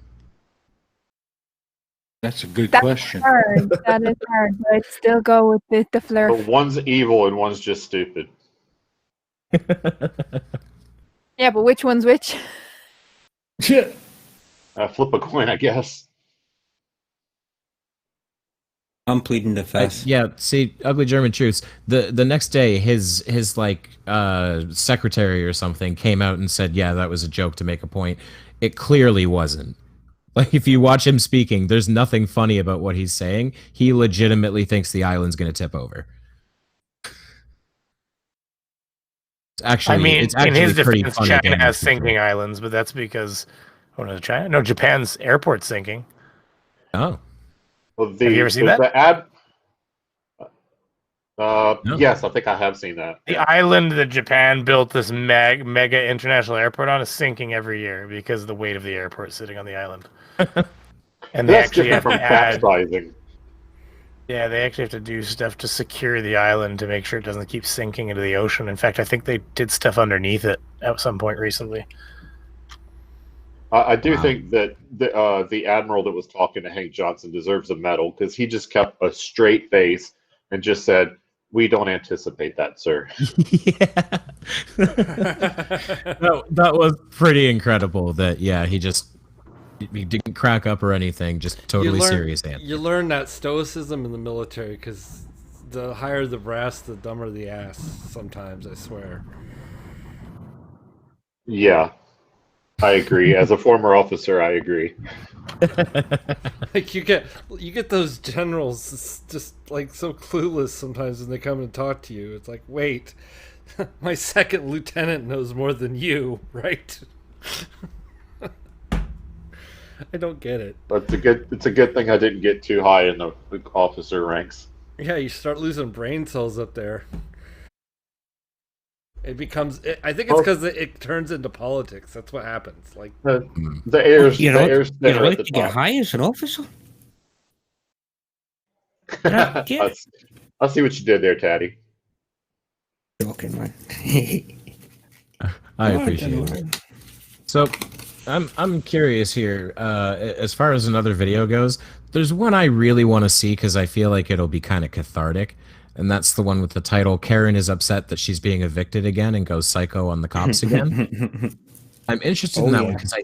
That's a good That's question. hard. That is hard. But I'd still go with the flirt. But one's evil and one's just stupid. Yeah, but which one's which? Flip a coin, I guess. I'm pleading the fifth. Yeah, see, ugly German truths. The next day, his like secretary or something came out and said, "Yeah, that was a joke to make a point." It clearly wasn't. Like, if you watch him speaking, there's nothing funny about what he's saying. He legitimately thinks the island's going to tip over. Actually, I mean, it's in actually his pretty defense, funny. China getting has this control. sinking islands, but that's because China? No, Japan's airport's sinking. Oh, Well, Have you ever seen that? The ad. No. Yes, I think I have seen that. The island that Japan built this mega international airport on is sinking every year because of the weight of the airport sitting on the island. And they That's actually different have from to add, capsizing. yeah, they actually have to do stuff to secure the island to make sure it doesn't keep sinking into the ocean. In fact, I think they did stuff underneath it at some point recently. I do think that the admiral that was talking to Hank Johnson deserves a medal because he just kept a straight face and just said, "We don't anticipate that, sir." yeah. that was pretty incredible. That he didn't crack up or anything. Just totally serious answer. You learn that stoicism in the military because the higher the brass, the dumber the ass. Sometimes, I swear. Yeah, I agree. As a former officer, I agree. Like you get those generals just like so clueless sometimes when they come and talk to you. It's like, wait, my second lieutenant knows more than you, right? I don't get it. But it's a good thing I didn't get too high in the officer ranks. Yeah, you start losing brain cells up there. It becomes. I think it's because it turns into politics. That's what happens. Like the air's You the know, air's you thinner know, at the to get top. high as an officer. I see what you did there, Tatty. Joking, man. I appreciate it. So, I'm curious here. As far as another video goes, there's one I really want to see because I feel like it'll be kind of cathartic, and that's the one with the title "Karen is upset that she's being evicted again and goes psycho on the cops again." I'm interested in that one because I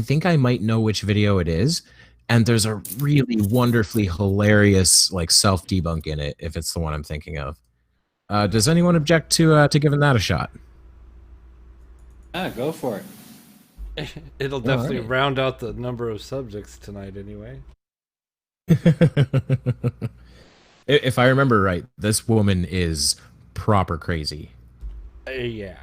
think I might know which video it is, and there's a really wonderfully hilarious like self-debunk in it if it's the one I'm thinking of. Does anyone object to giving that a shot? Go for it. it'll definitely round out the number of subjects tonight, anyway. If I remember right, this woman is proper crazy. Yeah.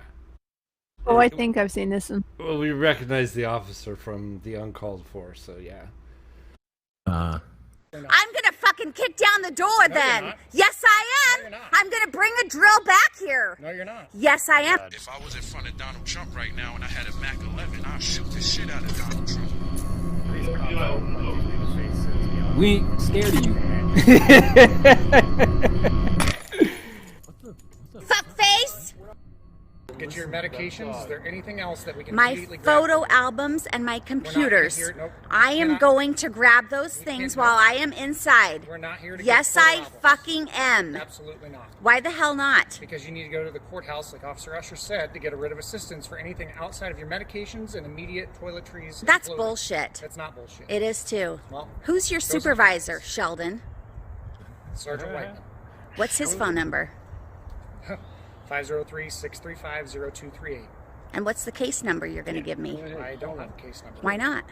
Oh, I think I've seen this one. Well, we recognize the officer from the uncalled for, so yeah. I'm gonna fucking kick down the door then. Yes, I am. I'm gonna bring a drill back here. No, you're not. Yes, I am. If I was in front of Donald Trump right now and I had a Mac 11, I'd shoot the shit out of Donald Trump. We ain't scared of you. Fuckface. Get your medications. Is there anything else that we can My immediately grab? photo albums and my computers. here- nope. I am going to grab those things while I am inside. We're not here to Yes, get photo I albums. fucking am. Absolutely not. Why the hell not? Because you need to go to the courthouse, like Officer Usher said, to get a writ of assistance for anything outside of your medications and immediate toiletries. and That's clothing. bullshit. That's not bullshit. It is too. Well, Who's your those are supervisor, Sheldon? Sergeant Whiteman. What's his phone number? 503-635-0238. And what's the case number you're going to give me? I don't have a case number. Why not?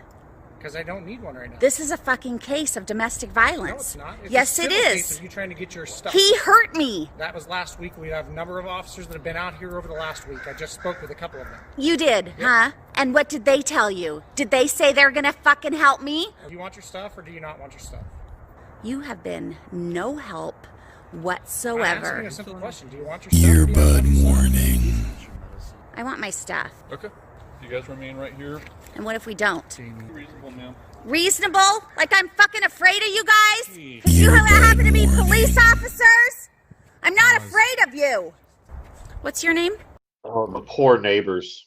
Because I don't need one right now. This is a fucking case of domestic violence. No, it's not. It's yes, a it civil case is. of you trying to get your stuff. He hurt me. That was last week. We have a number of officers that have been out here over the last week. I just spoke with a couple of them. You did, huh? And what did they tell you? Did they say they're going to fucking help me? Do you want your stuff or do you not want your stuff? You have been no help I'm whatsoever. asking you a simple question. Do you want your stuff? Earbud warning. I want my stuff. Okay. You guys remain right here. And what if we don't? Reasonable, ma'am. Reasonable? Like I'm fucking afraid of you guys? Because you happen to be police officers? I'm not afraid of you. What's your name? Oh, the poor neighbors.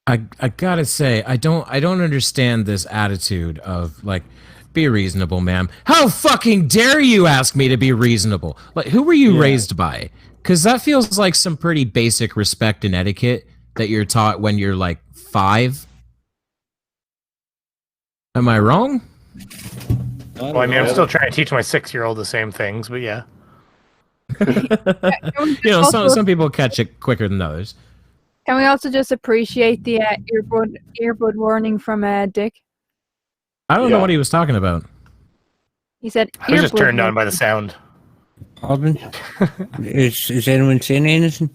I gotta say, I don't understand this attitude of like, be reasonable, ma'am. How fucking dare you ask me to be reasonable? Like, who were you raised by? Because that feels like some pretty basic respect and etiquette that you're taught when you're like 5. Am I wrong? Well, I mean, I'm still trying to teach my 6-year-old the same things, but yeah. You know, some people catch it quicker than others. Can we also just appreciate the earbud warning from Dick? I don't know what he was talking about. He said I was just turned on by the sound. Pardon? is anyone saying anything?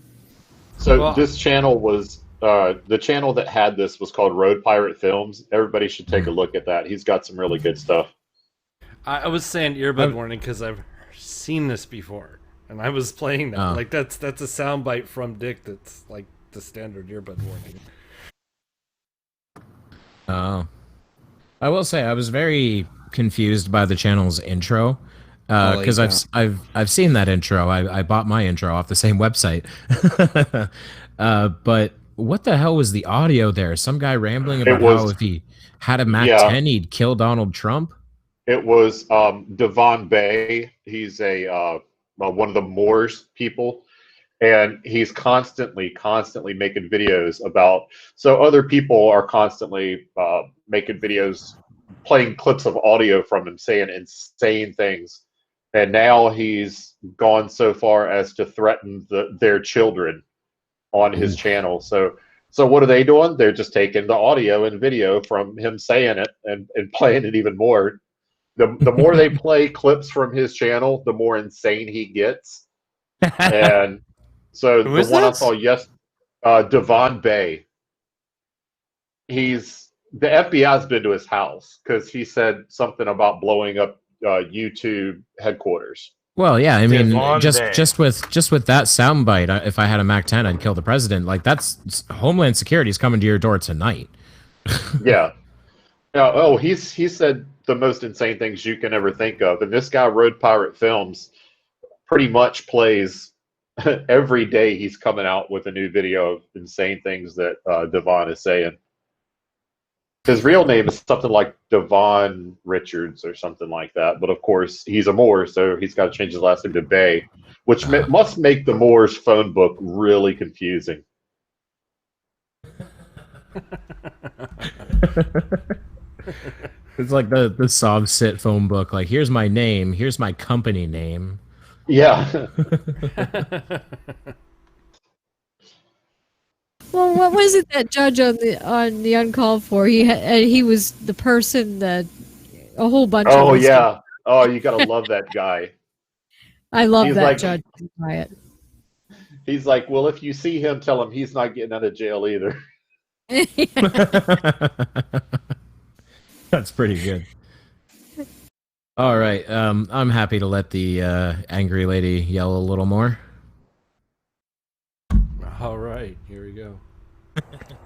So this channel was the channel that had this was called Road Pirate Films. Everybody should take a look at that. He's got some really good stuff. I was saying earbud warning because I've seen this before, and I was playing that. Like that's a soundbite from Dick. That's like the standard earbud warning. Oh, I will say I was very confused by the channel's intro because I've seen that intro. I bought my intro off the same website, but what the hell was the audio there? Some guy rambling about how if he had a Mac 10, he'd kill Donald Trump. It was Devon Bay. He's a one of the Moors people, and he's constantly making videos about. So other people are constantly making videos, playing clips of audio from him saying insane things, and now he's gone so far as to threaten their children on his channel. So what are they doing? They're just taking the audio and video from him saying it and playing it even more. The more they play clips from his channel, the more insane he gets. And so the one I saw Devon Bay. The FBI's been to his house because he said something about blowing up YouTube headquarters. Well, yeah, I mean, just with that soundbite, if I had a Mac 10, I'd kill the president. Like, that's Homeland Security's coming to your door tonight. Yeah. Oh, he said the most insane things you can ever think of, and this guy, Road Pirate Films, pretty much plays every day. He's coming out with a new video of insane things that Devon is saying. His real name is something like Devon Richards or something like that. But of course, he's a Moor, so he's got to change his last name to Bay, which must make the Moor's phone book really confusing. It's like the Sob Sit phone book. Like, here's my name. Here's my company name. Yeah. Well, what was it that judge on the uncalled for? He was the person that a whole bunch of. Oh yeah. Oh, you gotta love that guy. I love that judge. Riot. He's like, well, if you see him, tell him he's not getting out of jail either. That's pretty good. All right, I'm happy to let the angry lady yell a little more. All right, here we go.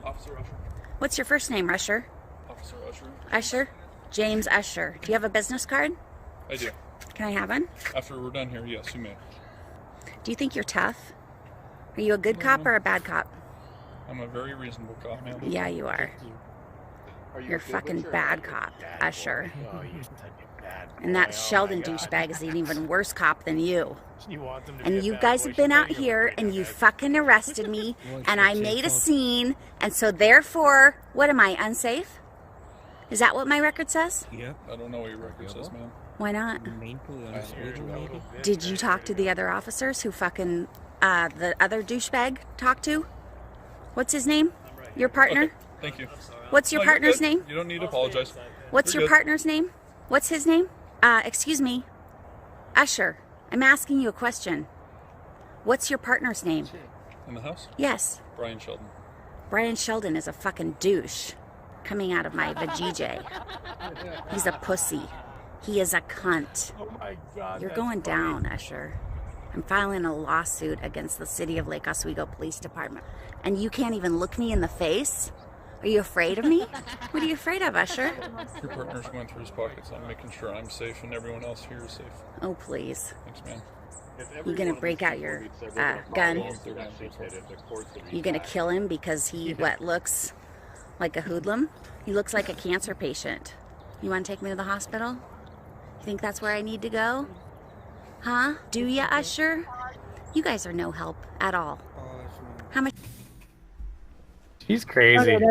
Officer Usher. What's your first name, Usher? Officer Usher. Usher? James Usher. Do you have a business card? I do. Can I have one? After we're done here, yes, you may. Do you think you're tough? Are you a good cop or a bad cop? I'm a very reasonable cop, ma'am. Yeah, you are. You're a fucking bad cop, Usher. And that Sheldon douchebag is an even worse cop than you. And you guys have been out here and you fucking arrested me and I made a scene, and so therefore, what am I, unsafe? Is that what my record says? Yep. I don't know what your record says, ma'am. Why not? Did you talk to the other officers who fucking the other douchebag talk to? What's his name? Your partner? Okay, thank you. What's your partner's name? You don't need to apologize. What's You're your good. partner's name? What's his name? Excuse me. Usher, I'm asking you a question. What's your partner's name? In the house? Yes. Brian Sheldon. Brian Sheldon is a fucking douche coming out of my vajayjay. He's a pussy. He is a cunt. Oh my God. You're going down, Usher. I'm filing a lawsuit against the city of Lake Oswego Police Department. And you can't even look me in the face? Are you afraid of me? What are you afraid of, Usher? Your partner's going through his pockets. I'm making sure I'm safe and everyone else here is safe. Oh, please. Thanks, man. You gonna break out your gun? You gonna kill him because he, looks like a hoodlum? He looks like a cancer patient. You wanna take me to the hospital? You think that's where I need to go? Huh? Do ya, Usher? You guys are no help at all. How much? He's crazy. Okay,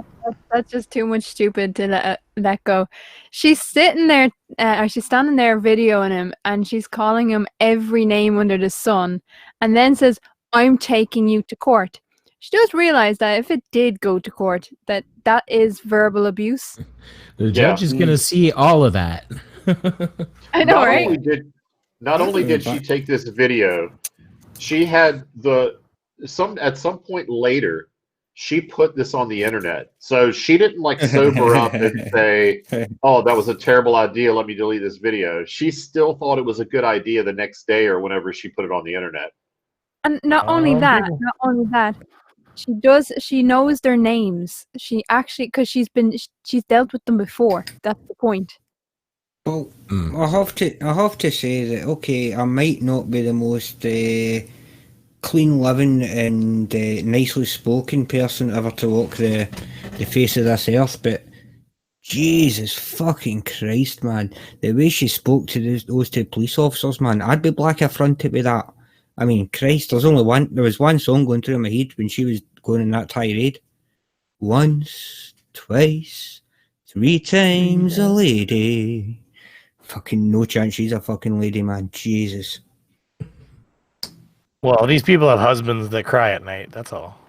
that's just too much stupid to let go. She's sitting there, or she's standing there videoing him, and she's calling him every name under the sun, and then says, "I'm taking you to court." She does realize that if it did go to court, that is verbal abuse. The judge is going to see all of that. I know, right? Not only did she take this video, she had at some point later, she put this on the internet. So she didn't like sober up and say, "Oh, that was a terrible idea. Let me delete this video." She still thought it was a good idea the next day or whenever she put it on the internet. And not only that, she knows their names. She actually, because she's dealt with them before. That's the point. Well, I have to say that, okay, I might not be the most clean living and nicely spoken person ever to walk the face of this earth, but Jesus fucking Christ, man, the way she spoke to those two police officers, man, I'd be black affronted with that. I mean, Christ, there was one song going through my head when she was going in that tirade. Once, twice, 3 times a lady. Fucking no chance she's a fucking lady, man. Jesus. Well, these people have husbands that cry at night. That's all.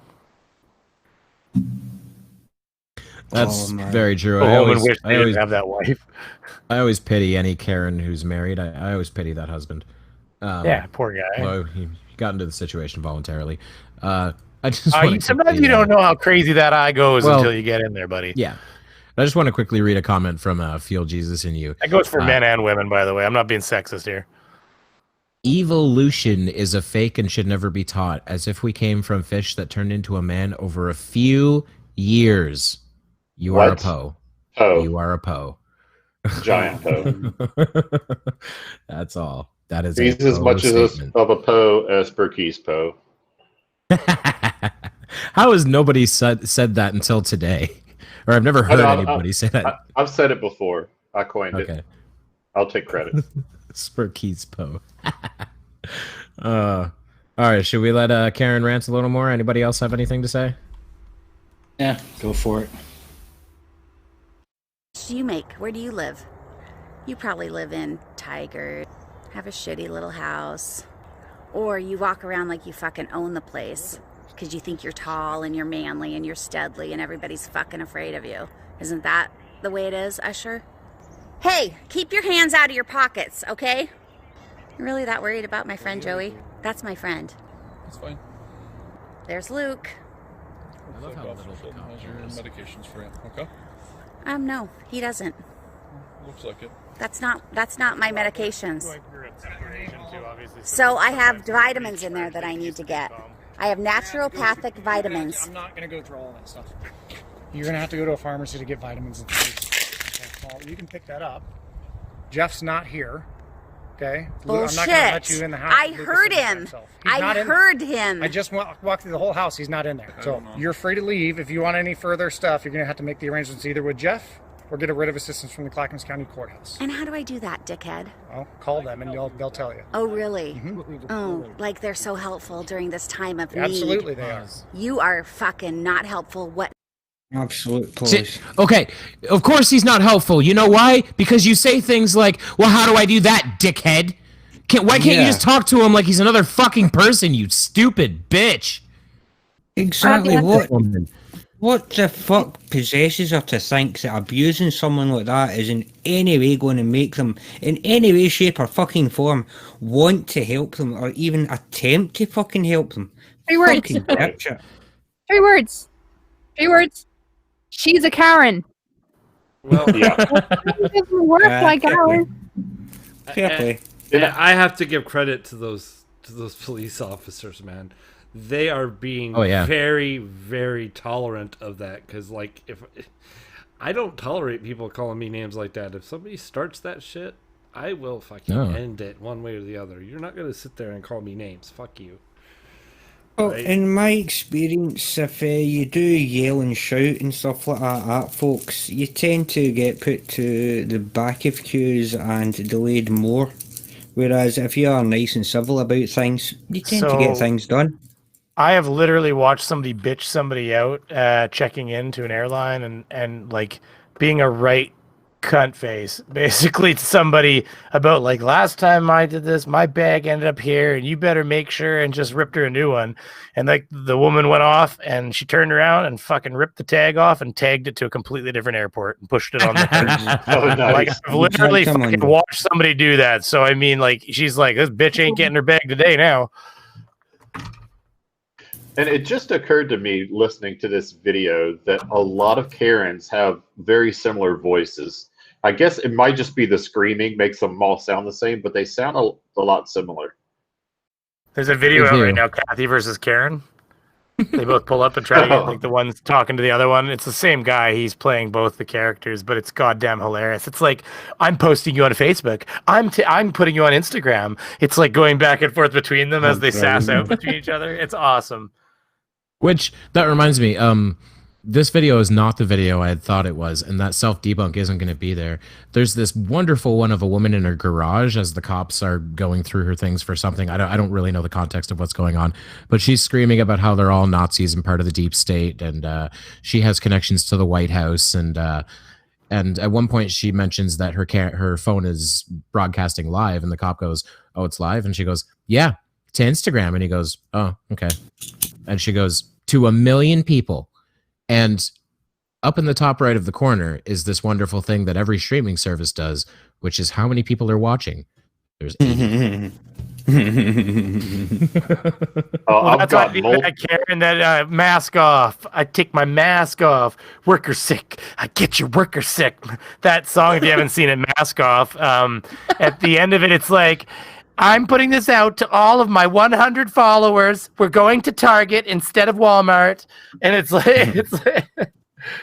That's very true. A I woman always, wish they didn't have that wife. I always pity any Karen who's married. I always pity that husband. Yeah, poor guy. Well, he got into the situation voluntarily. I just sometimes you don't know how crazy that eye goes until you get in there, buddy. Yeah. I just want to quickly read a comment from Feel Jesus in You. That goes for men and women, by the way. I'm not being sexist here. Evolution is a fake and should never be taught, as if we came from fish that turned into a man over a few years. You are a Poe. You are a Poe. Giant Poe. That's all. That is He's as much of a Poe as Berkey's Poe. How has nobody said that until today? Or I've never heard anybody say that. I've said it before. I coined it. I'll take credit. Spurkey's Poe. All right, should we let Karen rant a little more? Anybody else have anything to say? Yeah, go for it. What do you make? Where do you live? You probably live in Tiger, have a shitty little house, or you walk around like you fucking own the place because you think you're tall and you're manly and you're steadly and everybody's fucking afraid of you. Isn't that the way it is, Usher? Hey, keep your hands out of your pockets, okay? You're really that worried about my friend Joey? That's my friend. That's fine. There's Luke. I love how little Sheldon has your medications for you. Okay. No, he doesn't. Looks like it. That's not my medications. So I have vitamins in there that I need to get. I have naturopathic vitamins. I'm not going to go through all that stuff. You're going to have to go to a pharmacy to get vitamins and things. Okay, well, you can pick that up. Jeff's not here. Okay? Bullshit. I'm not going to let you in the house. I heard him. I heard him. I just walked through the whole house. He's not in there. So you're free to leave. If you want any further stuff, you're going to have to make the arrangements either with Jeff or get a writ of assistance from the Clackamas County Courthouse. And how do I do that, dickhead? Well, call them and they'll tell you. Oh, really? Oh, like they're so helpful during this time of need. Absolutely, they are. You are fucking not helpful. What? Absolute police. Okay, of course he's not helpful. You know why? Because you say things like, well, how do I do that, dickhead? Why can't you Yeah. just talk to him like he's another fucking person, you stupid bitch? Exactly. What? What the fuck possesses her to think that abusing someone like that is in any way going to make them, in any way, shape, or fucking form, want to help them or even attempt to fucking help them? 3 words. Fucking dipshit. 3 words. 3 words. She's a Karen. Well, yeah. It doesn't work like ours. Fair play. And I have to give credit to those police officers, man. They are being very, very tolerant of that. Because, like, if I don't tolerate people calling me names like that. If somebody starts that shit, I will fucking end it one way or the other. You're not going to sit there and call me names. Fuck you. Well, Right? in my experience, if you do yell and shout and stuff like that at folks, you tend to get put to the back of queues and delayed more. Whereas if you are nice and civil about things, you tend to get things done. I have literally watched somebody bitch somebody out checking into an airline and like being a right cunt face basically to somebody about like, last time I did this, my bag ended up here and you better make sure, and just ripped her a new one. And like the woman went off and she turned around and fucking ripped the tag off and tagged it to a completely different airport and pushed it on the thing. Oh, nice. Like, I've literally fucking watched somebody do that. So I mean, like, she's like, this bitch ain't getting her bag today now. And it just occurred to me listening to this video that a lot of Karens have very similar voices. I guess it might just be the screaming makes them all sound the same, but they sound a lot similar. There's a video out right now, Kathy versus Karen. They both pull up and try to get like the one's talking to the other one. It's the same guy. He's playing both the characters, but it's goddamn hilarious. It's like, I'm posting you on Facebook. I'm putting you on Instagram. It's like going back and forth between them as they sass out between each other. It's awesome. Which, that reminds me, this video is not the video I had thought it was, and that self-debunk isn't going to be there. There's this wonderful one of a woman in her garage as the cops are going through her things for something. I don't really know the context of what's going on, but she's screaming about how they're all Nazis and part of the deep state, and she has connections to the White House, and at one point she mentions that her phone is broadcasting live, and the cop goes, "Oh, it's live?" And she goes, "Yeah, to Instagram." And he goes, "Oh, okay." And she goes, "To 1 million people." And up in the top right of the corner is this wonderful thing that every streaming service does, which is how many people are watching. There's 80. Well, that's why I Karen, that mask off. I take my mask off. Worker sick. I get your worker sick. That song, if you haven't seen it, Mask Off. At the end of it, it's like, I'm putting this out to all of my 100 followers. We're going to Target instead of Walmart. And it's like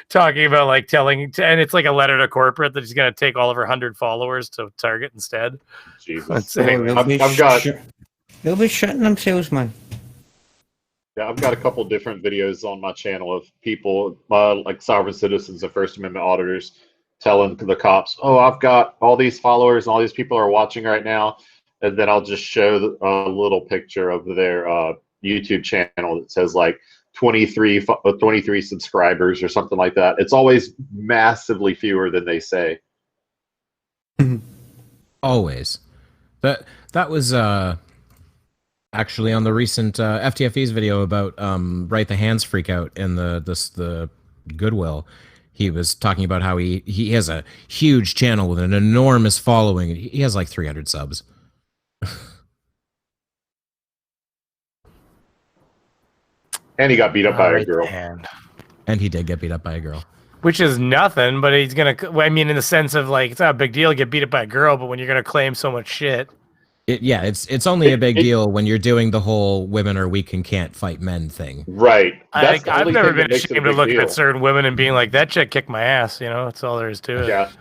talking about like and it's like a letter to corporate that she's going to take all of her 100 followers to Target instead. Jesus. They'll be shitting themselves, man. Yeah, I've got a couple different videos on my channel of people, like sovereign citizens and First Amendment auditors, telling the cops, "Oh, I've got all these followers and all these people are watching right now." And then I'll just show a little picture of their YouTube channel that says like 23 subscribers or something like that. It's always massively fewer than they say. Always. That was actually on the recent FTFE's video about Right the Hands freak out in the Goodwill. He was talking about how he has a huge channel with an enormous following. He has like 300 subs. And he got beat up by a girl. And he did get beat up by a girl. Which is nothing, but he's going to, I mean, in the sense of like, it's not a big deal to get beat up by a girl, but when you're going to claim so much shit. It's only a big deal when you're doing the whole women are weak and can't fight men thing. Right. I've never been ashamed to look at certain women and being like, that chick kicked my ass, you know, that's all there is to it. Yeah.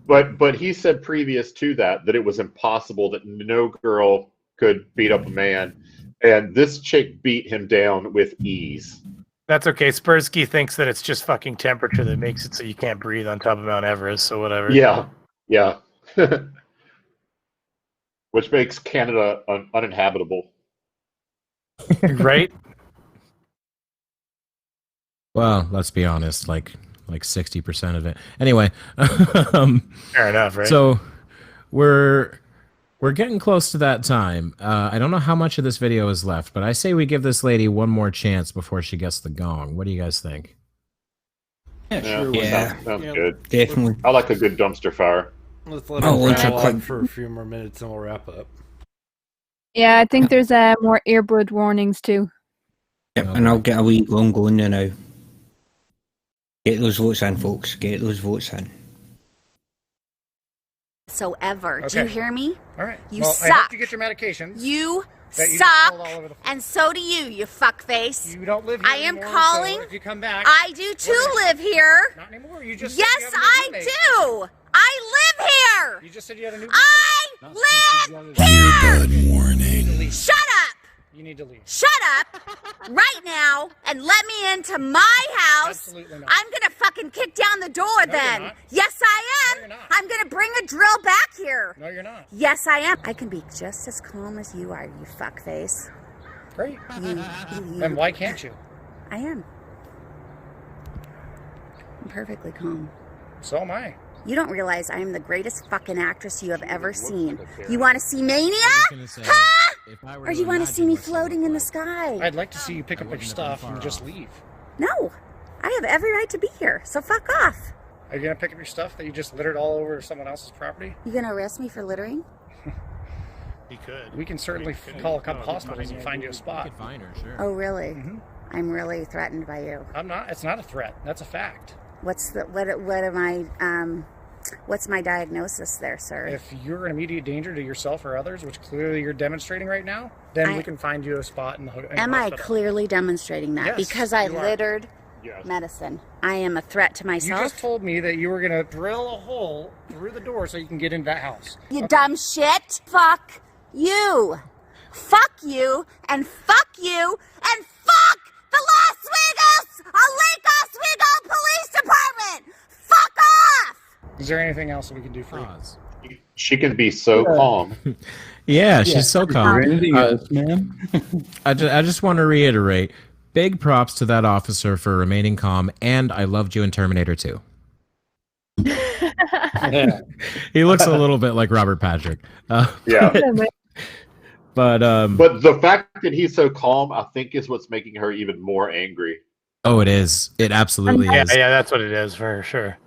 But he said previous to that it was impossible, that no girl could beat up a man, and this chick beat him down with ease. That's okay. Spursky thinks that it's just fucking temperature that makes it so you can't breathe on top of Mount Everest, so whatever. Yeah. Which makes Canada uninhabitable. Right? Well, let's be honest, like 60% of it. Anyway, fair enough, right? So we're We're getting close to that time. I don't know how much of this video is left, but I say we give this lady one more chance before she gets the gong. What do you guys think? Yeah, sounds good. Definitely. I like a good dumpster fire. Let's let her rattle on for a few more minutes and we'll wrap up. Yeah, I think there's more earbud warnings too. Yep, and I'll get a wee gong going now. Get those votes in, folks. Get those votes in. So ever. Do Okay. you hear me? All right. You well, suck. I hope you get your medications. You that you just suck, pulled all over the and so do you fuckface. You don't live here I am anymore, calling. so if you come back, I do too live here. Not anymore. You just said yes, you have a new I roommate. do. I live here. You just said you had a new I live here. Warning. Shut up. You need to leave. Shut up right now and let me into my house. Absolutely not. I'm gonna fucking kick down the door No, then. you're not. Yes, I am. No, you're not. I'm gonna bring a drill back here. No, you're not. Yes, I am. I can be just as calm as you are, you fuckface. Great. You. Then why can't you? I am. I'm perfectly calm. So am I. You don't realize I am the greatest fucking actress you have ever seen. You want to see Mania? Huh? Or do you want to see me floating in the sky? I'd like to see you pick up your stuff and just leave. No. I have every right to be here, so fuck off. Are you gonna pick up your stuff that you just littered all over someone else's property? You gonna arrest me for littering? He could. We can certainly call a couple hospitals and find you a spot. Find her, sure. Oh, really? I'm really threatened by you. I'm not. It's not a threat. That's a fact. What's my diagnosis there, sir? If you're in immediate danger to yourself or others, which clearly you're demonstrating right now, then we can find you a spot in the Am I hospital. clearly demonstrating that? Yes, because I you are. littered medicine. I am a threat to You myself. just told me that you were going to drill a hole through the door so you can get into that house. You dumb shit. Fuck you. Fuck you, and fuck you, and fuck the Las Vegas, Aleka Oswego Police Department. Fuck off. Is there anything else that we can do for you? She can be so calm. Yeah, she's so calm. Anything else, ma'am? I just want to reiterate, big props to that officer for remaining calm, and I loved you in Terminator 2. He looks a little bit like Robert Patrick. Yeah. But the fact that he's so calm, I think, is what's making her even more angry. Oh, it is. It absolutely Yeah, is. yeah, that's what it is for sure.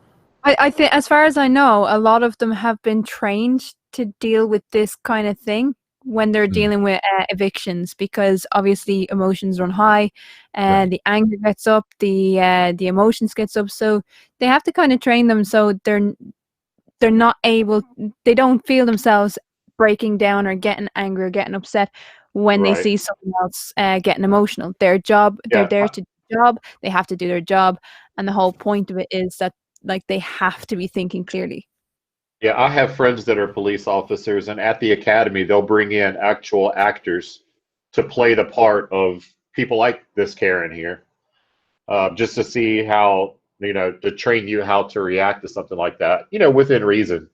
I think, as far as I know, a lot of them have been trained to deal with this kind of thing when they're dealing with evictions, because obviously emotions run high, and the anger gets up, the emotions gets up, so they have to kind of train them so they're not able, they don't feel themselves breaking down or getting angry or getting upset when they see someone else getting emotional. Their job, they're there to do their job, they have to do their job, and the whole point of it is that they have to be thinking clearly. Yeah, I have friends that are police officers, and at the academy, they'll bring in actual actors to play the part of people like this Karen here, just to see how, to train you how to react to something like that, within reason.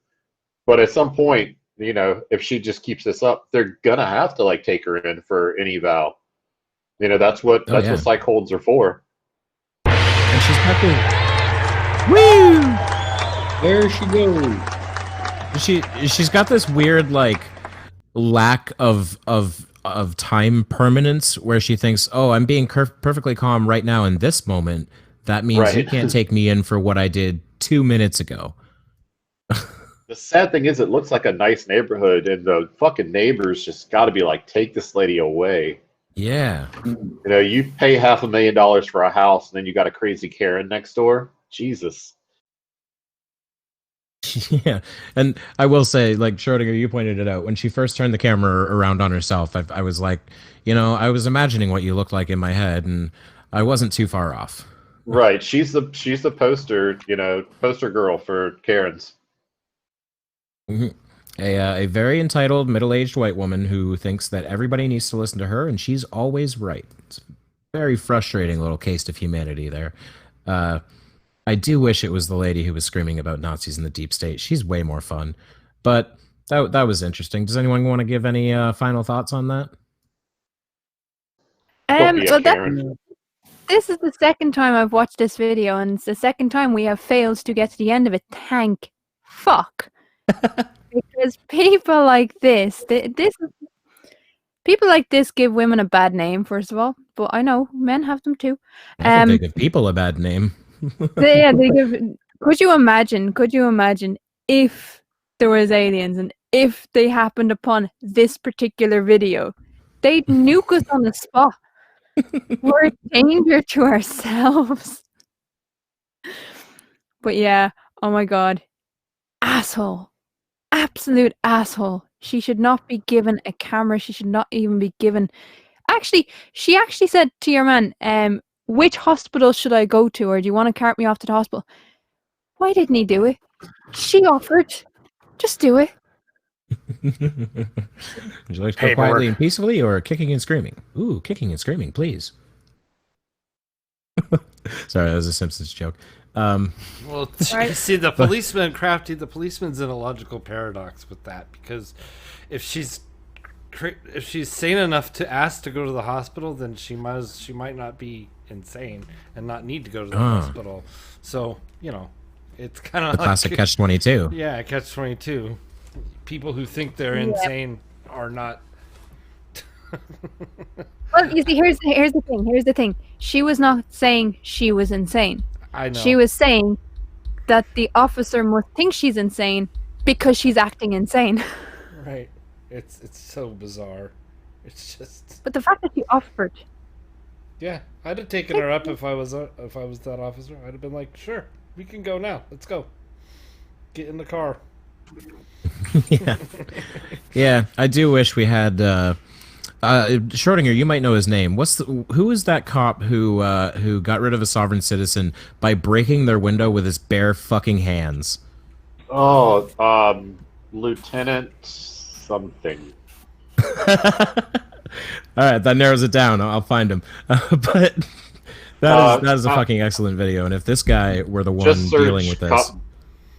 But at some point, if she just keeps this up, they're gonna have to take her in for an eval. That's what what psych holds are for. And she's got the woo. There she goes. She's got this weird lack of time permanence where she thinks, oh, I'm being perfectly calm right now in this moment. That means you can't take me in for what I did 2 minutes ago. The sad thing is, it looks like a nice neighborhood, and the fucking neighbors just got to be like, take this lady away. Yeah. You pay $500,000 for a house, and then you got a crazy Karen next door. Jesus. Yeah, and I will say, Schrodinger, you pointed it out, when she first turned the camera around on herself, I was like, I was imagining what you looked like in my head, and I wasn't too far off. Right, she's the poster girl for Karens. A very entitled middle-aged white woman who thinks that everybody needs to listen to her, and she's always right. It's a very frustrating little case of humanity there. I do wish it was the lady who was screaming about Nazis in the deep state. She's way more fun. But that was interesting. Does anyone want to give any final thoughts on that? This is the second time I've watched this video, and it's the second time we have failed to get to the end of it. Thank fuck. because people like this, people like this give women a bad name, first of all. But I know men have them too. I think they give people a bad name. They give. Could you imagine? Could you imagine if there was aliens and if they happened upon this particular video? They'd nuke us on the spot. We're a danger to ourselves. But yeah, oh my god. Asshole. Absolute asshole. She should not be given a camera. She should not even be given... She actually said to your man, which hospital should I go to, or do you want to cart me off to the hospital? Why didn't he do it? She offered. Just do it. Would you like to go quietly and peacefully, or kicking and screaming? Ooh, kicking and screaming, please. Sorry, that was a Simpsons joke. Well, you see, the policeman, Krafty, the policeman's in a logical paradox with that, because if she's sane enough to ask to go to the hospital, then she might not be insane and not need to go to the hospital. So, you know, it's kind of the classic catch-22. Yeah, catch-22. People who think they're insane are not. Well, you see, here's the thing. She was not saying she was insane. I know. She was saying that the officer must think she's insane because she's acting insane. Right. It's so bizarre. It's just. But the fact that she offered. Yeah, I'd have taken her up if I was that officer. I'd have been like, sure, we can go now. Let's go. Get in the car. Yeah. I do wish we had Schrodinger. You might know his name. Who is that cop who got rid of a sovereign citizen by breaking their window with his bare fucking hands? Oh, Lieutenant something. All right, that narrows it down. I'll find him. But that is a fucking excellent video. And if this guy were the one dealing with this.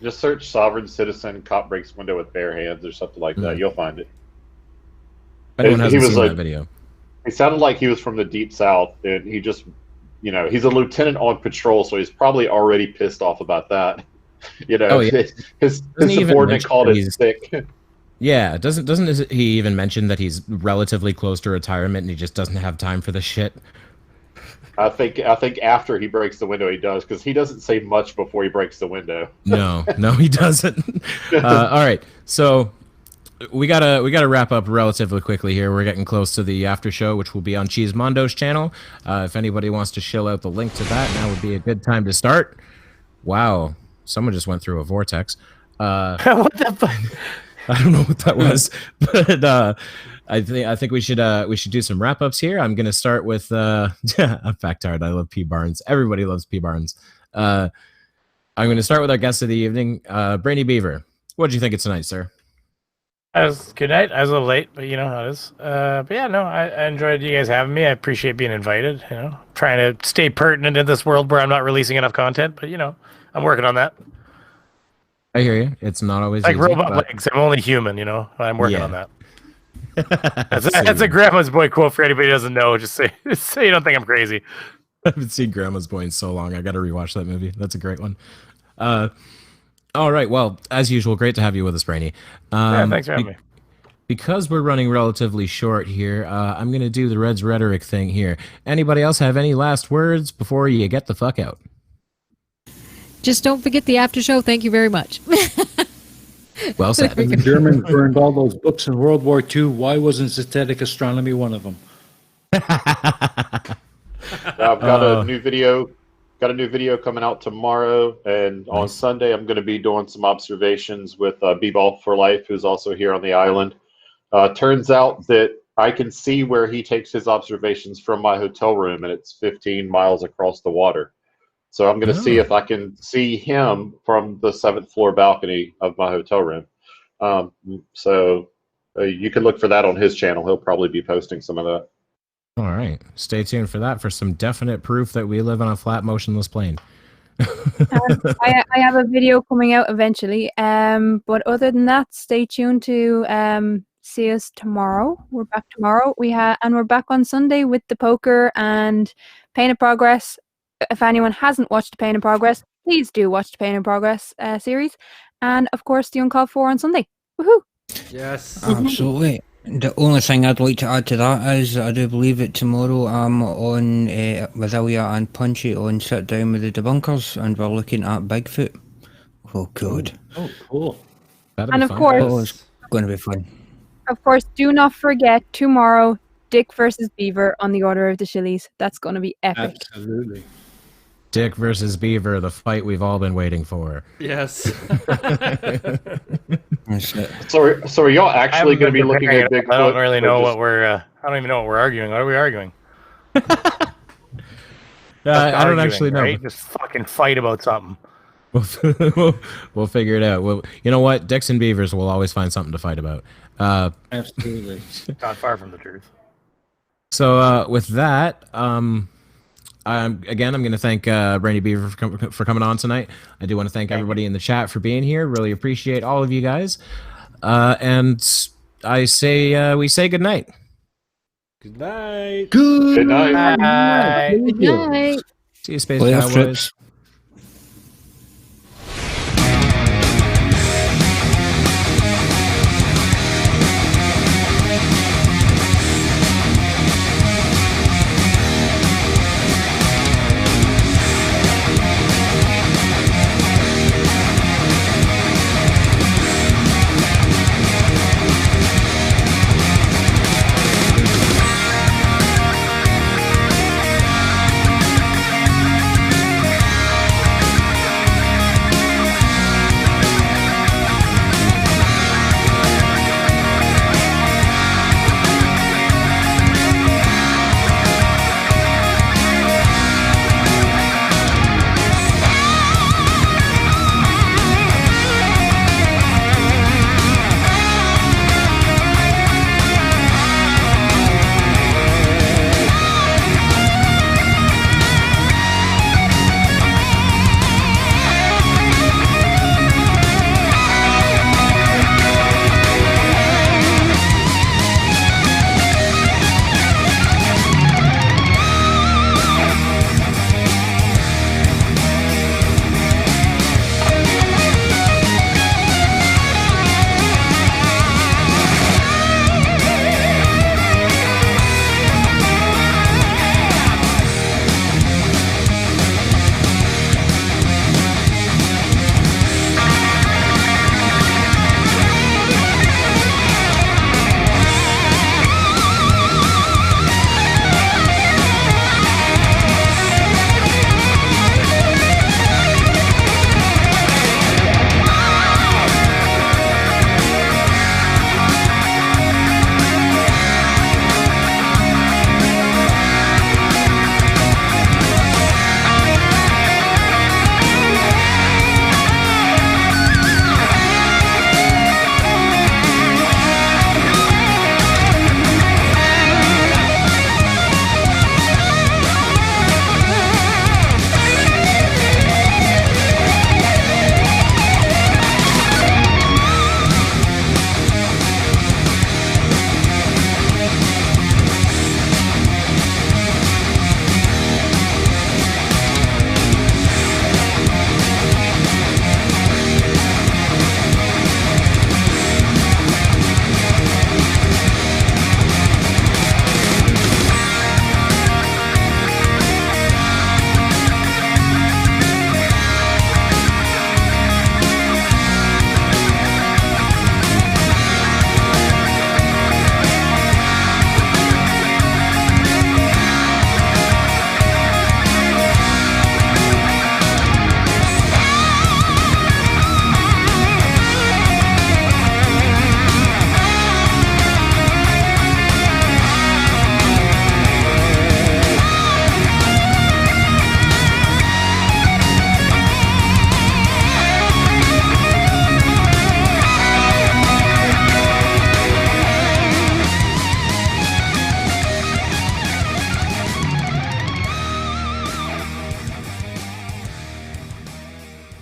Just search sovereign citizen cop breaks window with bare hands or something like that. You'll find it. Anyone hasn't seen that video. He sounded like he was from the deep south, and he just, you know, he's a lieutenant on patrol, so he's probably already pissed off about that. You know, his subordinate called it sick. Yeah, doesn't he even mention that he's relatively close to retirement and he just doesn't have time for this shit? I think after he breaks the window, he does, because he doesn't say much before he breaks the window. No, he doesn't. All right, so we gotta wrap up relatively quickly here. We're getting close to the after show, which will be on Cheesemondo's channel. If anybody wants to shill out the link to that, now would be a good time to start. Wow, someone just went through a vortex. What the fuck? I don't know what that was, but I think we should do some wrap ups here. I'm gonna start with I'm factard. I love P Barnes. Everybody loves P Barnes. I'm gonna start with our guest of the evening, Brainy Beaver. What did you think of tonight, sir? Good night. I was a little late, but you know how it is. But yeah, no, I enjoyed you guys having me. I appreciate being invited. You know, trying to stay pertinent in this world where I'm not releasing enough content, but you know, I'm working on that. I hear you. It's not always like easy, robot legs. I'm only human, you know. I'm working on that. That's That's a Grandma's Boy quote for anybody who doesn't know. Just say you don't think I'm crazy. I haven't seen Grandma's Boy in so long. I got to rewatch that movie. That's a great one. All right. Well, as usual, great to have you with us, Brainy. Yeah, thanks for having me. Because we're running relatively short here, I'm going to do the Reds rhetoric thing here. Anybody else have any last words before you get the fuck out? Just don't forget the after show. Thank you very much. Well said. When the Germans burned all those books in World War II, why wasn't synthetic astronomy one of them? I've got a new video. Got a new video coming out tomorrow, and on Sunday I'm going to be doing some observations with B-Ball for Life, who's also here on the island. Turns out that I can see where he takes his observations from my hotel room, and it's 15 miles across the water. So I'm going to see if I can see him from the 7th floor balcony of my hotel room. So you can look for that on his channel. He'll probably be posting some of that. All right. Stay tuned for that, for some definite proof that we live on a flat, motionless plane. I have a video coming out eventually. But other than that, stay tuned to see us tomorrow. We're back tomorrow. We're back on Sunday with the poker and Pain of Progress. If anyone hasn't watched the Pain in Progress, please do watch the Pain in Progress series. And, of course, the Uncalled For on Sunday. Woohoo! Yes. Absolutely. The only thing I'd like to add to that is I do believe that tomorrow I'm on with Ilya and Punchy on Sit Down with the Debunkers, and we're looking at Bigfoot. Oh, God. Oh, cool. And of course, Oh, it's going to be fun. Of course, do not forget tomorrow, Dick versus Beaver on the Order of the Shillies. That's going to be epic. Absolutely. Dick versus Beaver, the fight we've all been waiting for. Yes. So are y'all actually going to be looking at Bigfoot? I don't really know or what we're. I don't even know what we're arguing. What are we arguing? I don't actually know. Right? Just fucking fight about something. We'll figure it out. Well, you know what? Dicks and Beavers will always find something to fight about. Absolutely. Not far from the truth. So with that, again, I'm going to thank Brainy Beaver for coming on tonight. I do want to thank everybody in the chat for being here. Really appreciate all of you guys. And we say good night. Good night. Good night. night. Good night. See you, Space Playoff Cowboys. trips.